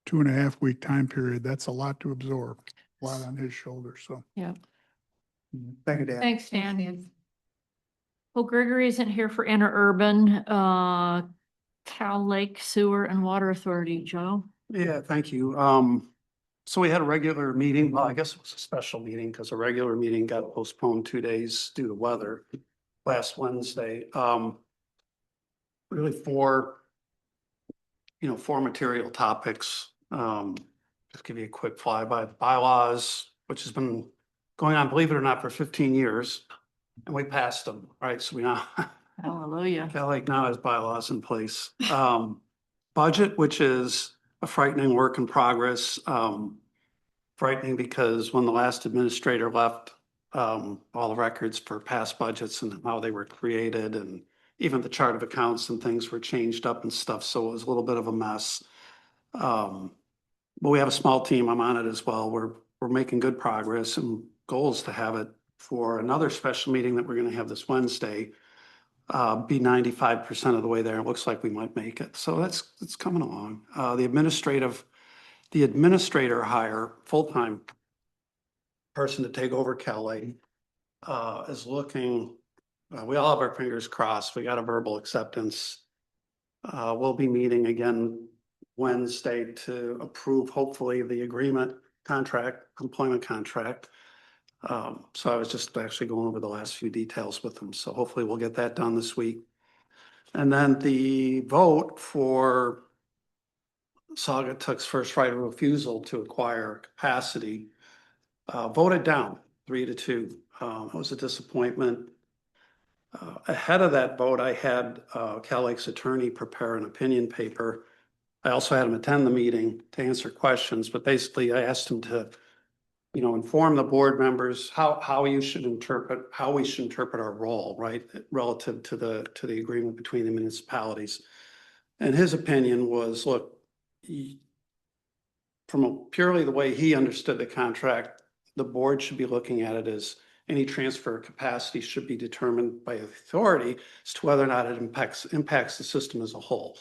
2.5 week time period, that's a lot to absorb, a lot on his shoulders. So. Yeah. Thank you, Dan. Thanks, Dan. Well, Gregory isn't here for interurban, Cal Lake Sewer and Water Authority, Joe. Yeah, thank you. So we had a regular meeting. Well, I guess it was a special meeting because a regular meeting got postponed 2 days due to weather last Wednesday. Really four material topics. Just give you a quick flyby. The bylaws, which has been going on, believe it or not, for 15 years. And we passed them, right? So we now Hallelujah. Cal Lake now has bylaws in place. Budget, which is a frightening work in progress. Frightening because when the last administrator left, all the records for past budgets and how they were created, and even the chart of accounts and things were changed up and stuff. So it was a little bit of a mess. But we have a small team. I'm on it as well. We're making good progress, and goals to have it for another special meeting that we're going to have this Wednesday. Be 95% of the way there. It looks like we might make it. So it's coming along. The administrator hire, full-time person to take over Cal Lake, is looking, we all have our fingers crossed. We got a verbal acceptance. We'll be meeting again Wednesday to approve, hopefully, the employment contract. So I was just actually going over the last few details with them. So hopefully we'll get that done this week. And then the vote for Saugatuck's first right of refusal to acquire capacity voted down 3-2. It was a disappointment. Ahead of that vote, I had Cal Lake's attorney prepare an opinion paper. I also had him attend the meeting to answer questions, but basically I asked him to inform the board members how we should interpret our role, right, relative to the agreement between the municipalities. And his opinion was, look, from purely the way he understood the contract, the board should be looking at it as any transfer of capacity should be determined by authority as to whether or not it impacts the system as a whole.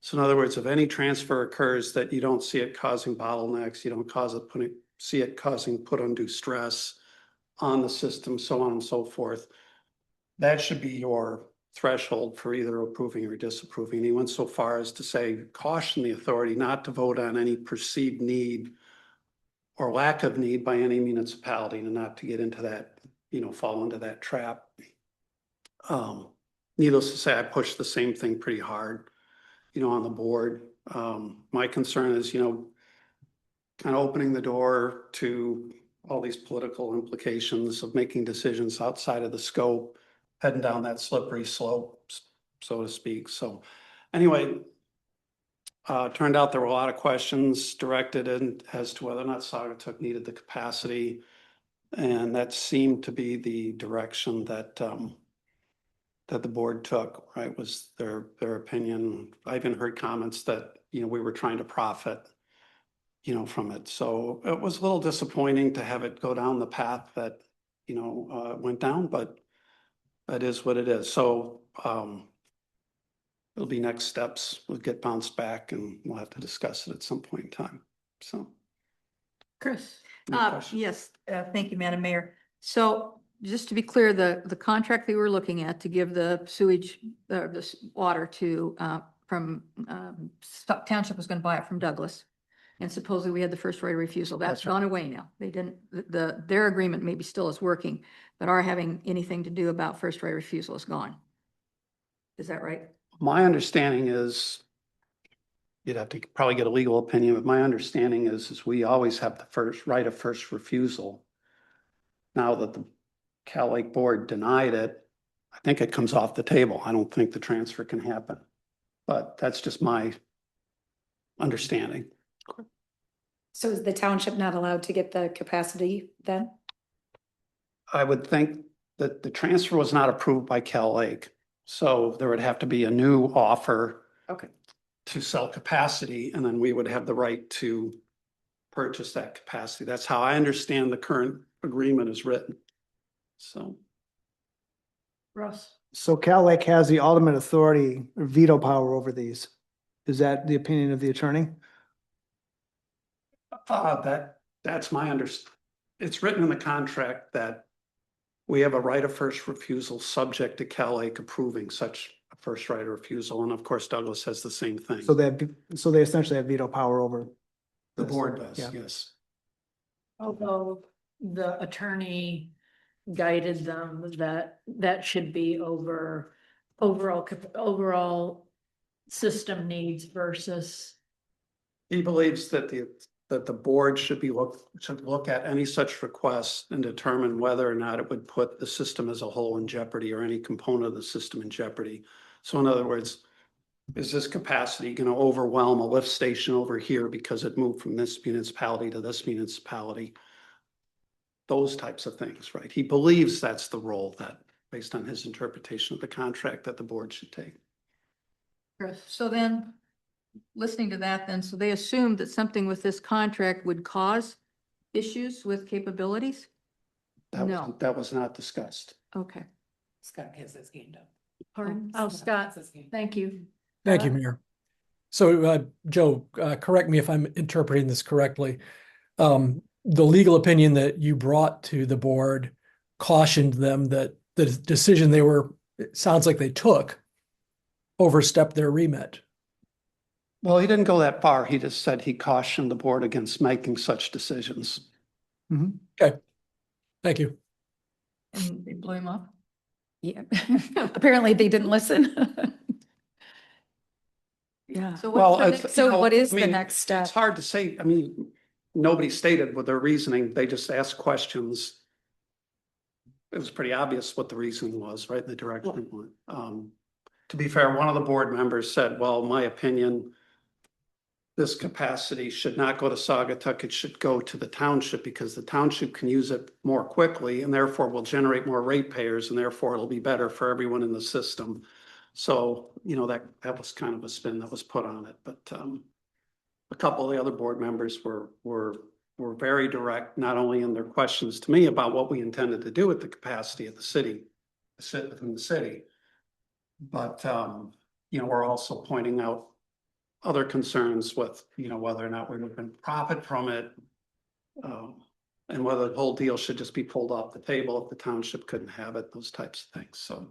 So in other words, if any transfer occurs that you don't see it causing bottlenecks, you don't see it causing put undue stress on the system, so on and so forth, that should be your threshold for either approving or disapproving. He went so far as to say, caution the authority not to vote on any perceived need or lack of need by any municipality, and not to get into that, fall into that trap. Needless to say, I pushed the same thing pretty hard, on the board. My concern is, kind of opening the door to all these political implications of making decisions outside of the scope, heading down that slippery slope, so to speak. So anyway, turned out there were a lot of questions directed in as to whether or not Saugatuck needed the capacity. And that seemed to be the direction that the board took, right, was their opinion. I even heard comments that, we were trying to profit, from it. So it was a little disappointing to have it go down the path that went down, but that is what it is. So, it'll be next steps. We'll get bounced back and we'll have to discuss it at some point in time. So. Chris? any questions? Yes, thank you, Madam Mayor. So just to be clear, the contract that we were looking at to give the sewage, this water to, from, Stock Township was going to buy it from Douglas. And supposedly we had the first right of refusal. That's That's right. gone away now. They didn't, their agreement maybe still is working, but our having anything to do about first right of refusal is gone. Is that right? My understanding is, you'd have to probably get a legal opinion, but my understanding is we always have the first right of first refusal. Now that the Cal Lake Board denied it, I think it comes off the table. I don't think the transfer can happen. But that's just my understanding. So is the township not allowed to get the capacity then? I would think that the transfer was not approved by Cal Lake. So there would have to be a new offer. Okay. To sell capacity, and then we would have the right to purchase that capacity. That's how I understand the current agreement is written. So. Russ? So Cal Lake has the ultimate authority, or veto power over these. Is that the opinion of the attorney? That's my it's written in the contract that we have a right of first refusal subject to Cal Lake approving such a first right of refusal. And of course, Douglas has the same thing. So they essentially have veto power over. The this. board does, Yeah. yes. Although the attorney guided them that should be over overall system needs versus. He believes that the board should look at any such request and determine whether or not it would put the system as a whole in jeopardy or any component of the system in jeopardy. So in other words, is this capacity going to overwhelm a lift station over here because it moved from this municipality to this municipality? Those types of things, right? He believes that's the role that, based on his interpretation of the contract, that the board should take. Chris, so then, listening to that then, so they assumed that something with this contract would cause issues with capabilities? No. That was not discussed. Okay. Scott has his hand up. Pardon? Oh, Scott, Has his hand up. thank you. Thank you, Mayor. So, Joe, correct me if I'm interpreting this correctly. The legal opinion that you brought to the board cautioned them that the decision it sounds like they took overstepped their remit. Well, he didn't go that far. He just said he cautioned the board against making such decisions. Okay, thank you. And they blew him up? Yeah. Apparently they didn't listen. Yeah. So Well, what's the it's- next? So what is I the mean, next step? It's hard to say. I mean, nobody stated what their reasoning. They just asked questions. It was pretty obvious what the reasoning was, right? The direction it went. To be fair, one of the board members said, well, my opinion, this capacity should not go to Saugatuck. It should go to the township because the township can use it more quickly and therefore will generate more ratepayers and therefore it'll be better for everyone in the system. So, that was kind of a spin that was put on it, but, a couple of the other board members were very direct, not only in their questions to me about what we intended to do with the capacity of the city, within the city. But, we're also pointing out other concerns with, whether or not we're going to profit from it. And whether the whole deal should just be pulled off the table if the township couldn't have it, those types of things. So,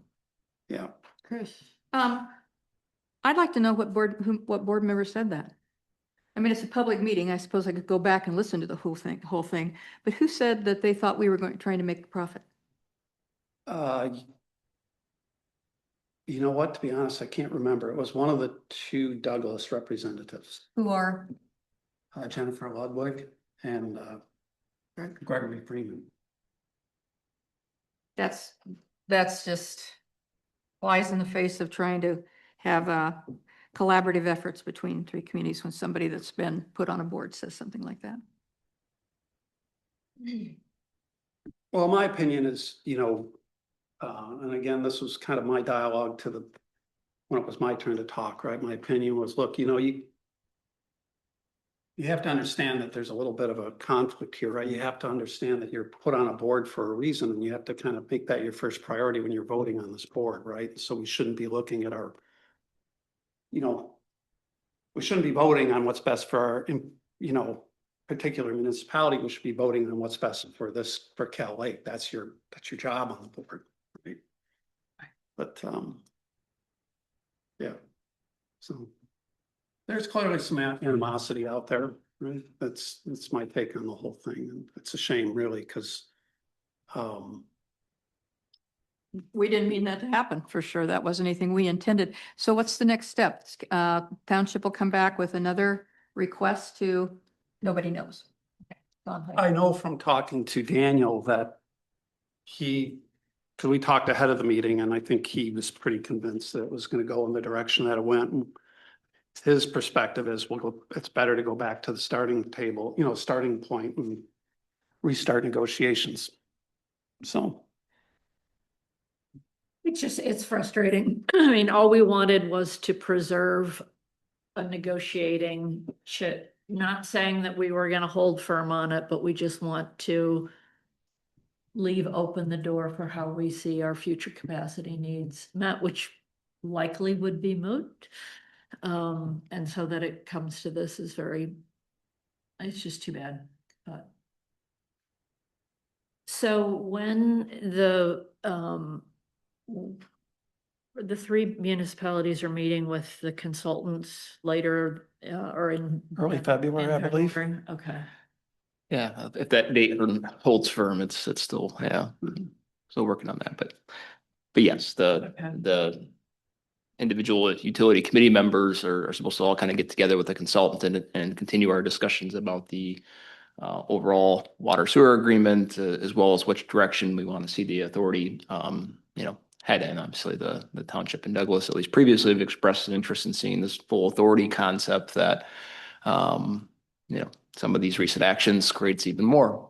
yeah. Chris, I'd like to know what board member said that. I mean, it's a public meeting. I suppose I could go back and listen to the whole thing, but who said that they thought we were trying to make a profit? You know what, to be honest, I can't remember. It was one of the two Douglas representatives, Who are? Jennifer Ludwig and Gregory Freeman. That's just flies in the face of trying to have collaborative efforts between three communities when somebody that's been put on a board says something like that. Well, my opinion is, and again, this was kind of my dialogue when it was my turn to talk, right? My opinion was, look, you You have to understand that there's a little bit of a conflict here, right? You have to understand that you're put on a board for a reason, and you have to kind of make that your first priority when you're voting on this board, right? So we shouldn't be looking at our, you know, we shouldn't be voting on what's best for our, you know, particular municipality. We should be voting on what's best for this, for Cal Lake. That's your job on the board, right? But, yeah, so there's clearly some animosity out there, right? That's my take on the whole thing. And it's a shame, really, because, We didn't mean that to happen, for sure. That wasn't anything we intended. So what's the next step? Township will come back with another request to, nobody knows. Okay, go on, I know from talking to Daniel that because we talked ahead of the meeting, and I think he was pretty convinced that it was going to go in the direction that it went. And his perspective is, it's better to go back to the starting table, you know, starting point and restart negotiations. So. It's frustrating. I mean, all we wanted was to preserve a negotiating chit, not saying that we were gonna hold firm on it, but we just want to leave open the door for how we see our future capacity needs met, which likely would be moot. And so that it comes to this is it's just too bad, but. So when the three municipalities are meeting with the consultants later, or in. Early February, I believe. February? Okay. Yeah, if that date holds firm, it's still, still working on that, but yes, the individual utility committee members are supposed to all kind of get together with the consultant and continue our discussions about the overall water sewer agreement, as well as which direction we want to see the authority, head in. Obviously, the township in Douglas, at least previously, have expressed an interest in seeing this full authority concept that, some of these recent actions creates even more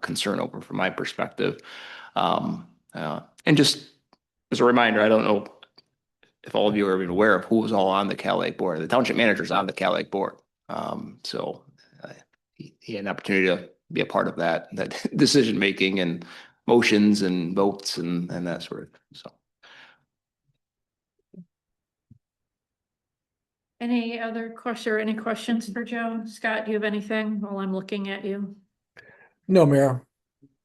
concern over from my perspective. And just as a reminder, I don't know if all of you are even aware of who was all on the Cal Lake board. The township manager's on the Cal Lake board. So he had an opportunity to be a part of that decision making and motions and votes and that sort of thing. So. Any other question or any questions for Joe? Scott, do you have anything while I'm looking at you? No, Mayor.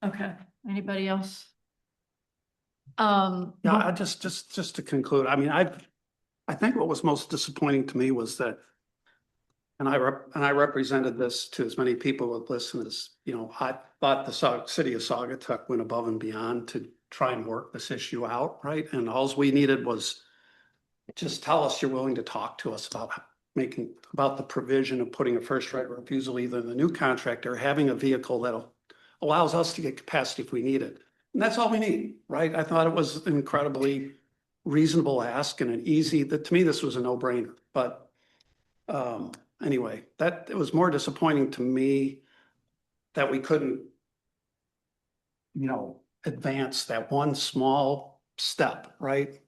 Okay, anybody else? Yeah, I just to conclude, I mean, I think what was most disappointing to me was that, and I represented this to as many people with listen as, I thought the city of Saugatuck went above and beyond to try and work this issue out, right? And all we needed was just tell us you're willing to talk to us about the provision of putting a first right of refusal, either in the new contract or having a vehicle that allows us to get capacity if we need it. And that's all we need, right? I thought it was an incredibly reasonable ask and to me, this was a no-brainer. But anyway, it was more disappointing to me that we couldn't, advance that one small step, right?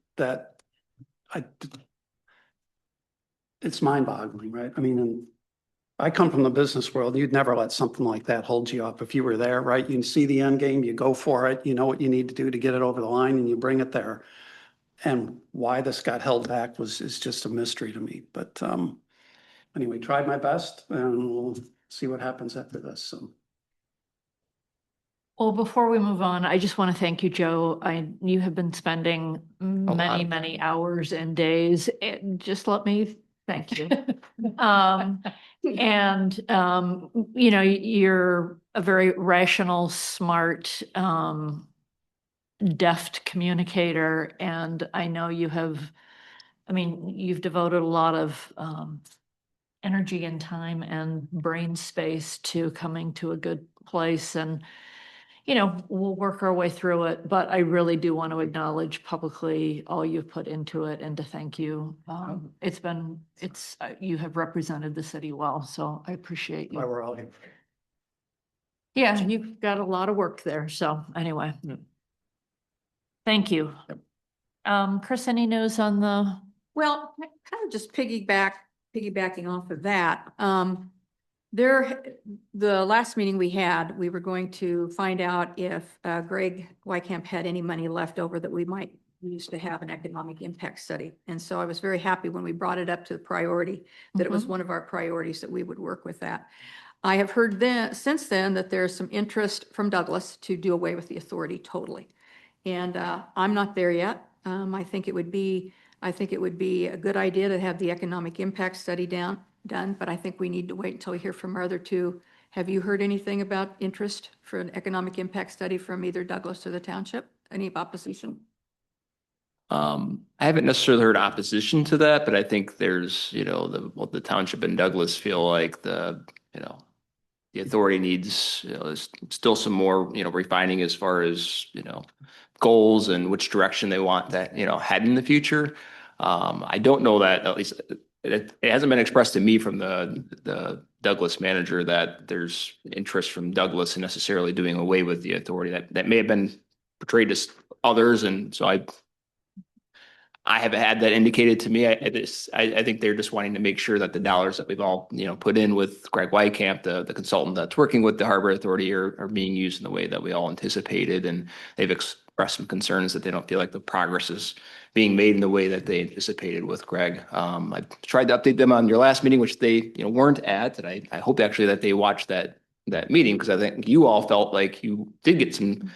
It's mind-boggling, right? I mean, I come from the business world. You'd never let something like that hold you up. If you were there, right? You see the end game, you go for it. You know what you need to do to get it over the line, and you bring it there. And why this got held back is just a mystery to me. But anyway, tried my best, and we'll see what happens after this. So. Well, before we move on, I just want to thank you, Joe. You have been spending many hours and days. Just let me thank you. You're a very rational, smart, deft communicator. And I know you've devoted a lot of energy and time and brain space to coming to a good place. And we'll work our way through it, but I really do want to acknowledge publicly all you've put into it and to thank you. You have represented the city well, so I appreciate you. Why we're all here. Yeah, you've got a lot of work there. So anyway. Thank you. Chris, any news on Well, kind of just piggybacking off of that. The last meeting we had, we were going to find out if Greg Wycamp had any money left over that we might use to have an economic impact study. And so I was very happy when we brought it up to the priority, that it was one of our priorities, that we would work with that. I have heard since then that there's some interest from Douglas to do away with the authority totally. And I'm not there yet. I think it would be a good idea to have the economic impact study done, but I think we need to wait until we hear from our other two. Have you heard anything about interest for an economic impact study from either Douglas or the township? Any opposition? I haven't necessarily heard opposition to that, but I think there's, the township and Douglas feel like the authority needs, there's still some more, refining as far as, goals and which direction they want that, head in the future. I don't know that, at least it hasn't been expressed to me from the Douglas manager that there's interest from Douglas in necessarily doing away with the authority. That may have been portrayed to others, and so I haven't had that indicated to me. I think they're just wanting to make sure that the dollars that we've all, put in with Greg Wycamp, the consultant that's working with the Harbor Authority, are being used in the way that we all anticipated. And they've expressed some concerns that they don't feel like the progress is being made in the way that they anticipated with Greg. I tried to update them on your last meeting, which they, weren't at. And I hope actually that they watched that meeting, because I think you all felt like you did get some,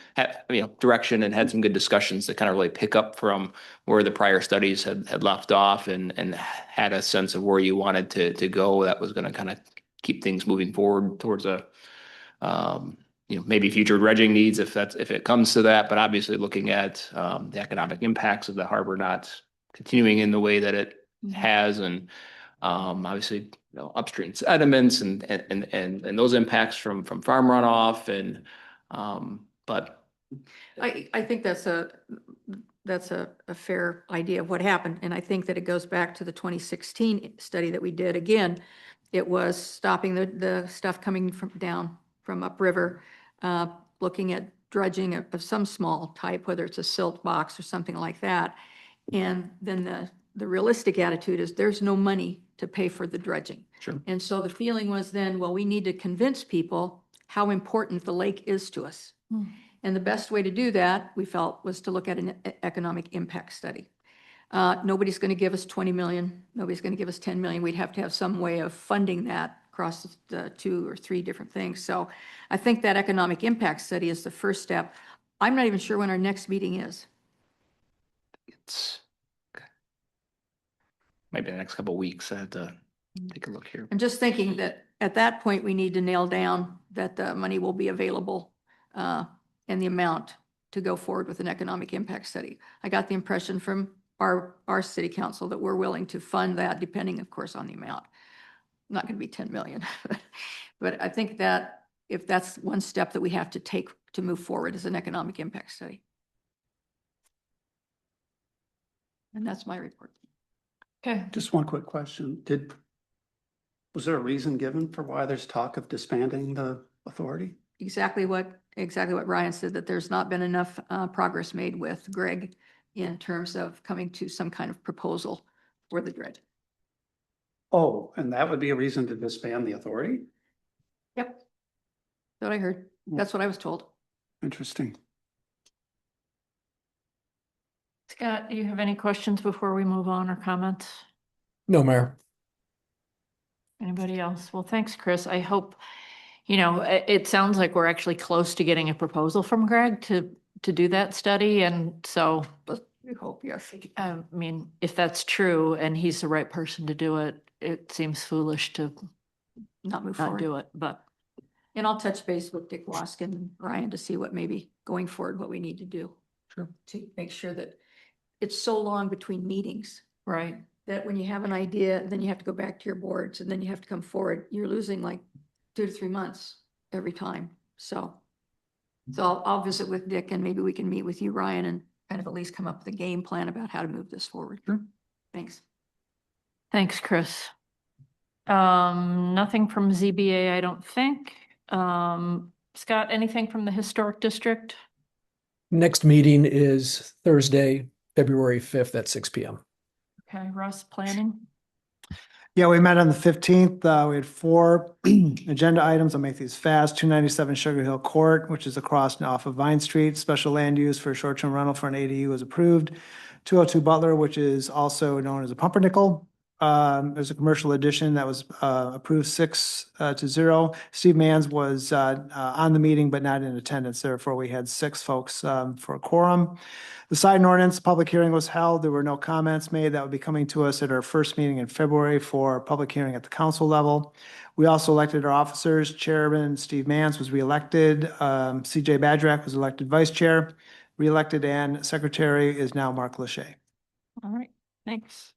direction and had some good discussions to kind of really pick up from where the prior studies had left off, and had a sense of where you wanted to go that was going to kind of keep things moving forward towards a, maybe future dredging needs if it comes to that, but obviously looking at the economic impacts of the harbor not continuing in the way that it has, and obviously, upstream sediments and those impacts from farm runoff, and but I think that's a fair idea of what happened. And I think that it goes back to the 2016 study that we did. Again, it was stopping the stuff coming from upriver, looking at dredging of some small type, whether it's a silt box or something like that. And then the realistic attitude is there's no money to pay for the dredging. Sure. And so the feeling was then, well, we need to convince people how important the lake is to us. And the best way to do that, we felt, was to look at an economic impact study. Nobody's going to give us 20 million. Nobody's going to give us 10 million. We'd have to have some way of funding that across the 2 or 3 different things. So I think that economic impact study is the first step. I'm not even sure when our next meeting is. it's maybe the next couple of weeks. I have to take a look here. I'm just thinking that at that point, we need to nail down that the money will be available and the amount to go forward with an economic impact study. I got the impression from our city council that we're willing to fund that, depending, of course, on the amount. Not going to be 10 million, but I think that if that's one step that we have to take to move forward is an economic impact study. And that's my report. Okay. Just one quick question. Was there a reason given for why there's talk of disbanding the authority? Exactly what Ryan said, that there's not been enough progress made with Greg in terms of coming to some kind of proposal for the dredge. Oh, and that would be a reason to disband the authority? Yep. That's what I heard. That's what I was told. Interesting. Scott, do you have any questions before we move on, or comments? No, Mayor. Anybody else? Well, thanks, Chris. I hope, it sounds like we're actually close to getting a proposal from Greg to do that study. And so, We hope, yes. I mean, if that's true and he's the right person to do it, it seems foolish to Not move not forward. do it, but And I'll touch base with Dick Waskin and Ryan to see what maybe going forward, what we need to do. Sure. To make sure that it's so long between meetings right. that when you have an idea, then you have to go back to your boards and then you have to come forward. You're losing like 2 to 3 months every time. So I'll visit with Dick, and maybe we can meet with you, Ryan, and kind of at least come up with a game plan about how to move this forward. Sure. Thanks. Thanks, Chris. Nothing from ZBA, I don't think. Scott, anything from the historic district? Next meeting is Thursday, February 5th at 6 p.m. Okay, Russ, planning? Yeah, we met on the 15th. We had 4 agenda items. I'll make these fast. 297 Sugar Hill Court, which is across and off of Vine Street. Special land use for short-term rental for an ADU was approved. 202 Butler, which is also known as a pumpernickel. There's a commercial addition that was approved 6-0. Steve Manns was on the meeting, but not in attendance. Therefore, we had 6 folks for a quorum. The sign ordinance public hearing was held. There were no comments made. That would be coming to us at our first meeting in February for public hearing at the council level. We also elected our officers. Chairman Steve Manns was reelected. CJ Badrak was elected vice chair, reelected, and secretary is now Mark Lachey. All right, thanks.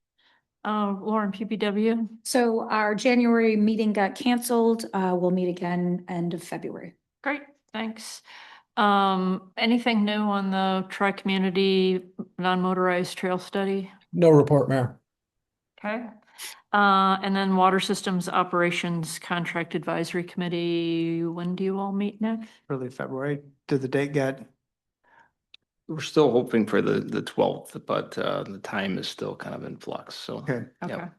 Lauren, PPW? So our January meeting got canceled. We'll meet again end of February. Great, thanks. Anything new on the tri-community non-motorized trail study? No report, Mayor. Okay. And then Water Systems Operations Contract Advisory Committee, when do you all meet next? Early February. Did the date get? We're still hoping for the 12th, but the time is still kind of in flux, so. Okay. Okay. Yep.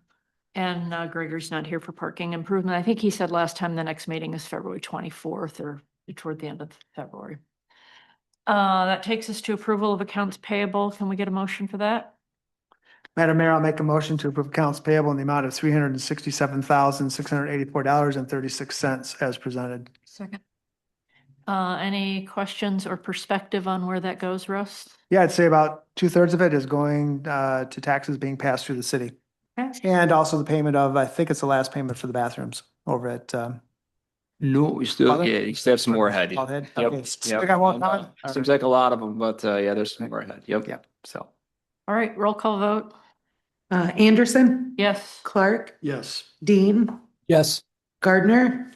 And Gregory's not here for parking improvement. I think he said last time the next meeting is February 24th or toward the end of February. That takes us to approval of accounts payable. Can we get a motion for that? Madam Mayor, I'll make a motion to approve accounts payable in the amount of $367,684.36 as presented. Second. Any questions or perspective on where that goes, Russ? Yeah, I'd say about 2/3 of it is going to taxes being passed through the city. Okay. And also the payment of, I think it's the last payment for the bathrooms over at No, we still, Butler? yeah, you still have some more ahead. Bald Head? Yep, Okay. yep. I got one coming? Seems like a lot of them, but yeah, there's some more ahead. Yep. Yep. So. All right, roll call vote. Anderson, Yes. Clark, Yes. Dean, Yes. Gardner,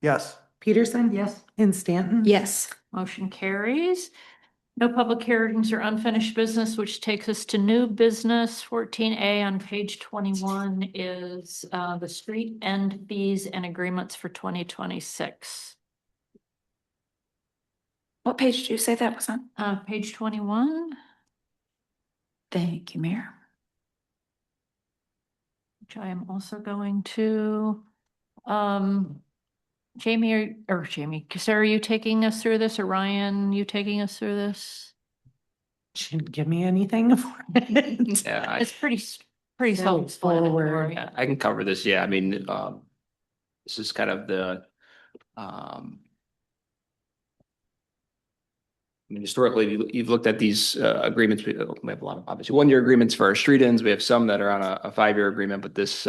Yes. Peterson. Yes. And Stanton. Yes. Motion carries. No public hearings or unfinished business, which takes us to new business. 14A on page 21 is the street end fees and agreements for 2026. What page did you say that was on? Page 21, Thank you, Mayor. which I am also going to. Jamie, Sarah, you taking us through this, or Ryan, you taking us through this? She didn't give me anything for it. Yeah, It's pretty Very self-explanatory. forward. Yeah. I can cover this. Yeah, I mean, this is kind of the, I mean, historically, you've looked at these agreements. We have a lot of obviously 1-year agreements for our street ends. We have some that are on a 5-year agreement, but this,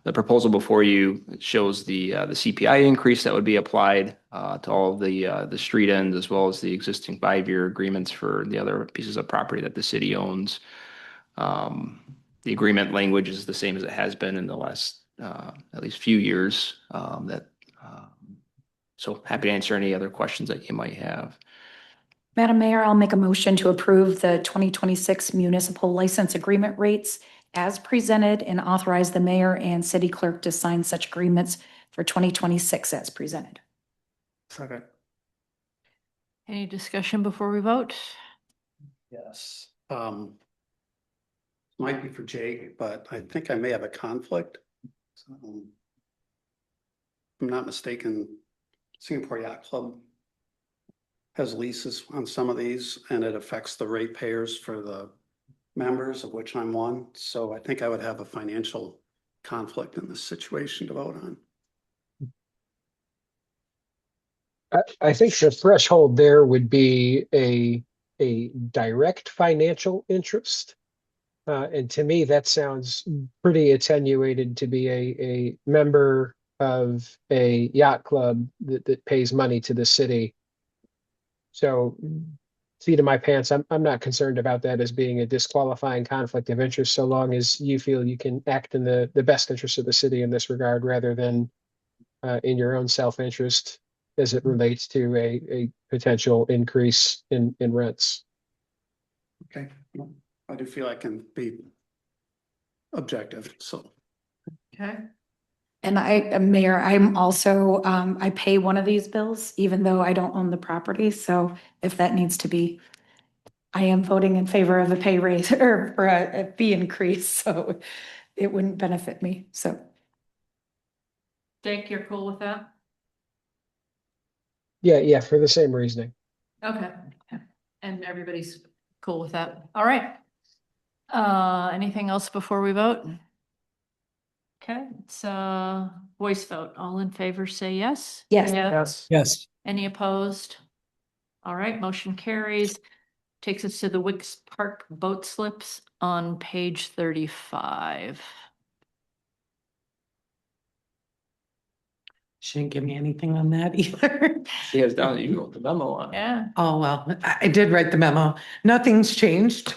the proposal before you shows the CPI increase that would be applied to all of the street ends, as well as the existing 5-year agreements for the other pieces of property that the city owns. The agreement language is the same as it has been in the last at least few years. So happy to answer any other questions that you might have. Madam Mayor, I'll make a motion to approve the 2026 municipal license agreement rates as presented and authorize the mayor and city clerk to sign such agreements for 2026 as presented. Second. Any discussion before we vote? Yes. Might be for Jake, but I think I may have a conflict. So, if I'm not mistaken, Singapore Yacht Club has leases on some of these, and it affects the ratepayers for the members, of which I'm one. So I think I would have a financial conflict in this situation to vote on. I think the threshold there would be a direct financial interest. And to me, that sounds pretty attenuated to be a member of a yacht club that pays money to the city. So, seat of my pants, I'm not concerned about that as being a disqualifying conflict of interest, so long as you feel you can act in the best interest of the city in this regard, rather than in your own self-interest as it relates to a potential increase in rents. Okay, well, I do feel I can be objective, so. Okay. And Mayor, I'm also, I pay one of these bills, even though I don't own the property. So if that needs to be, I am voting in favor of a pay raise or for a fee increase. So it wouldn't benefit me, so. Jake, you're cool with that? Yeah, for the same reasoning. Okay. And everybody's cool with that. All right. Anything else before we vote? Okay, it's a voice vote. All in favor, say yes. Yes. Yes. Yes. Any opposed? All right, motion carries. Takes us to the Wicks Park boat slips on page 35. She didn't give me anything on that either. She has down, you wrote the memo on. Yeah. Oh, well, I did write the memo. Nothing's changed.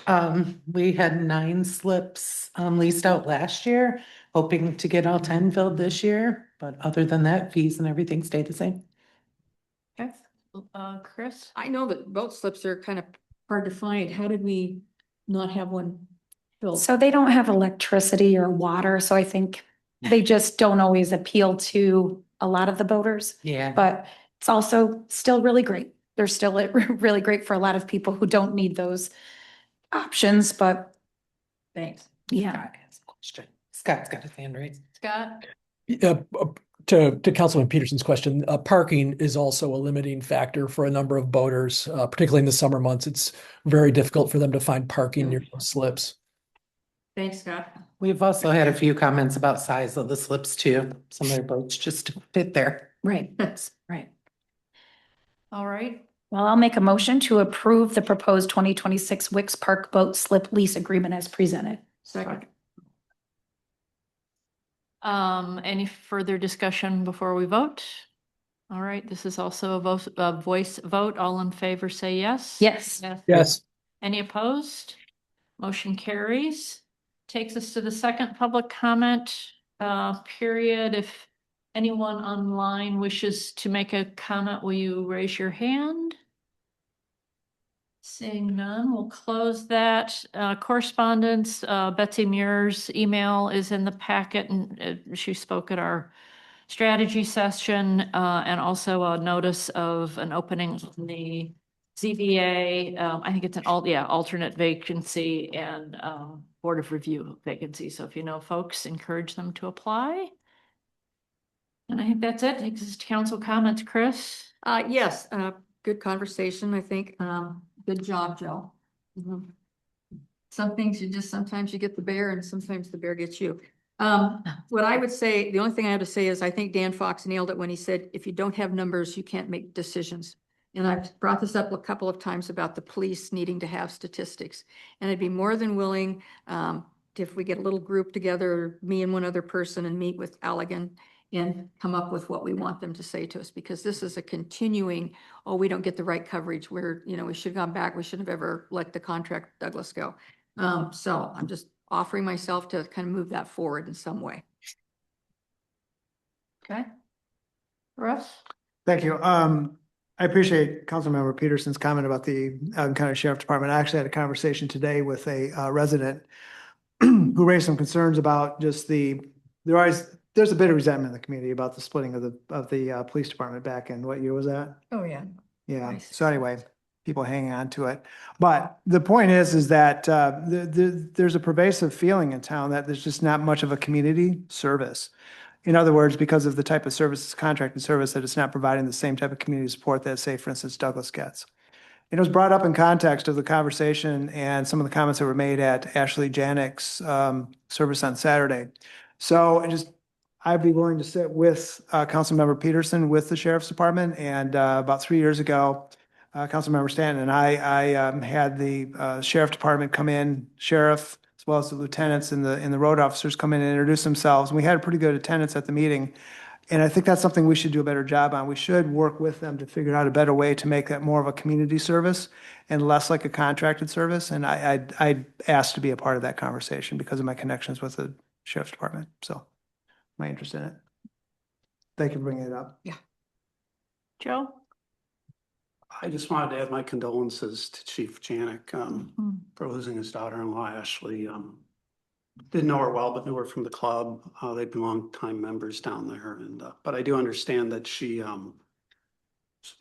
We had 9 slips leased out last year, hoping to get all 10 filled this year. But other than that, fees and everything stayed the same. Okay, Chris? I know that boat slips are kind of hard to find. How did we not have one filled? So they don't have electricity or water, so I think they just don't always appeal to a lot of the boaters. Yeah. But it's also still really great. They're still really great for a lot of people who don't need those options, but Thanks. yeah. Scott has a question. Scott's got his hand raised. Scott? To Councilman Peterson's question, parking is also a limiting factor for a number of boaters, particularly in the summer months. It's very difficult for them to find parking near those slips. Thanks, Scott. We've also had a few comments about size of the slips too. Some of their boats just don't fit there. Right, that's right. All right. Well, I'll make a motion to approve the proposed 2026 Wicks Park boat slip lease agreement as presented. Second. Any further discussion before we vote? All right, this is also a voice vote. All in favor, say yes. Yes. Yes. Any opposed? Motion carries. Takes us to the second public comment period. If anyone online wishes to make a comment, will you raise your hand? Seeing none, we'll close that. Correspondence, Betsy Muir's email is in the packet, and she spoke at our strategy session, and also a notice of an opening in the ZBA. I think it's an alternate vacancy and Board of Review vacancy. So if you know folks, encourage them to apply. And I think that's it. Takes us to council comments, Chris. Yes, good conversation, I think. Good job, Joe. Some things sometimes you get the bear and sometimes the bear gets you. What I would say, the only thing I have to say is I think Dan Fox nailed it when he said, if you don't have numbers, you can't make decisions. And I've brought this up a couple of times about the police needing to have statistics. And I'd be more than willing, if we get a little group together, me and one other person, and meet with Allegan and come up with what we want them to say to us, because this is a continuing, oh, we don't get the right coverage. We're, we should have gone back. We shouldn't have ever let the contract Douglas go. So I'm just offering myself to kind of move that forward in some way. Okay. Russ? Thank you. I appreciate Councilmember Peterson's comment about the Allen County Sheriff Department. I actually had a conversation today with a resident who raised some concerns about just there's a bit of resentment in the community about the splitting of the police department back in, what year was that? Oh, yeah. Yeah, Nice. so anyway, people hanging on to it. But the point is that there's a pervasive feeling in town that there's just not much of a community service. In other words, because of the type of services, contracted service, that it's not providing the same type of community support that, say, for instance, Douglas gets. It was brought up in context of the conversation and some of the comments that were made at Ashley Janik's service on Saturday. So I'd be willing to sit with Councilmember Peterson with the Sheriff's Department. And about 3 years ago, Councilmember Stanton and I had the Sheriff Department come in, sheriff, as well as the lieutenants and the road officers come in and introduce themselves. And we had pretty good attendance at the meeting. And I think that's something we should do a better job on. We should work with them to figure out a better way to make that more of a community service and less like a contracted service. And I'd asked to be a part of that conversation because of my connections with the Sheriff's Department. So my interest in it. Thank you for bringing it up. Yeah. Joe? I just wanted to add my condolences to Chief Janik for losing his daughter-in-law, Ashley. Didn't know her well, but knew her from the club. They've been longtime members down there, and but I do understand that she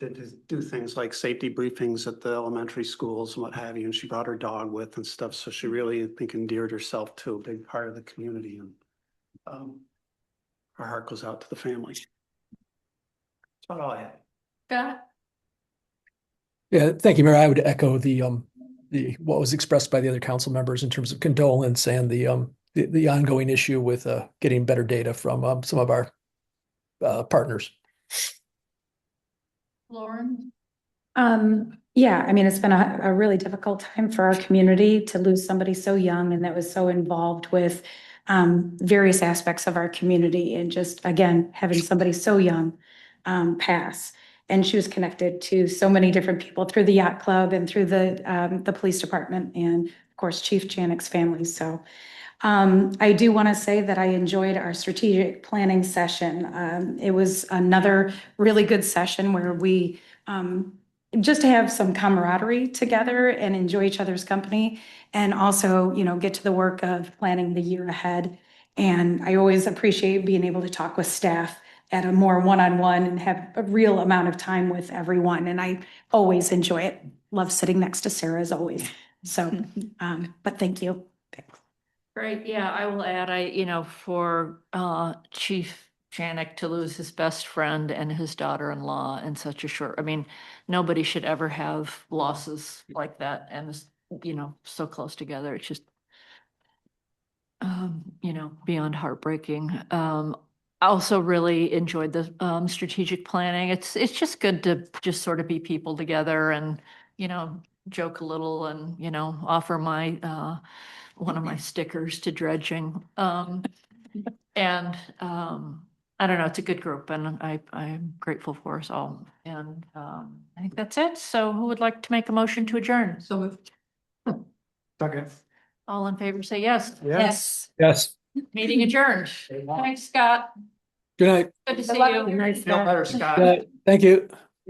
to do things like safety briefings at the elementary schools and what have you, and she brought her dog with and stuff, so she really, I think, endeared herself to a big part of the community, and our heart goes out to the family. That's about all I have. Scott? Yeah, thank you, Mayor. I would echo the what was expressed by the other council members in terms of condolence and the ongoing issue with getting better data from some of our partners. Lauren? Yeah, I mean, it's been a really difficult time for our community to lose somebody so young and that was so involved with various aspects of our community, and just, again, having somebody so young pass. And she was connected to so many different people through the yacht club and through the police department and, of course, Chief Janik's family. So I do want to say that I enjoyed our strategic planning session. It was another really good session where we just to have some camaraderie together and enjoy each other's company, and also, you know, get to the work of planning the year ahead. And I always appreciate being able to talk with staff at a more one-on-one and have a real amount of time with everyone. And I always enjoy it. Love sitting next to Sarah as always. So, but thank you. Thanks. Great. Yeah, I will add, for Chief Janik to lose his best friend and his daughter-in-law in such a short, nobody should ever have losses like that and, so close together. It's just, beyond heartbreaking. I also really enjoyed the strategic planning. It's just good to just sort of be people together and, joke a little and, offer my one of my stickers to dredging. And I don't know, it's a good group and I'm grateful for us all. And I think that's it. So who would like to make a motion to adjourn? So moved. Second. All in favor, say yes. Yes. Yes. Meeting adjourned. Thanks, Scott. Good night. Good to see luck. you. Feel better, Scott. Good night. Thank you.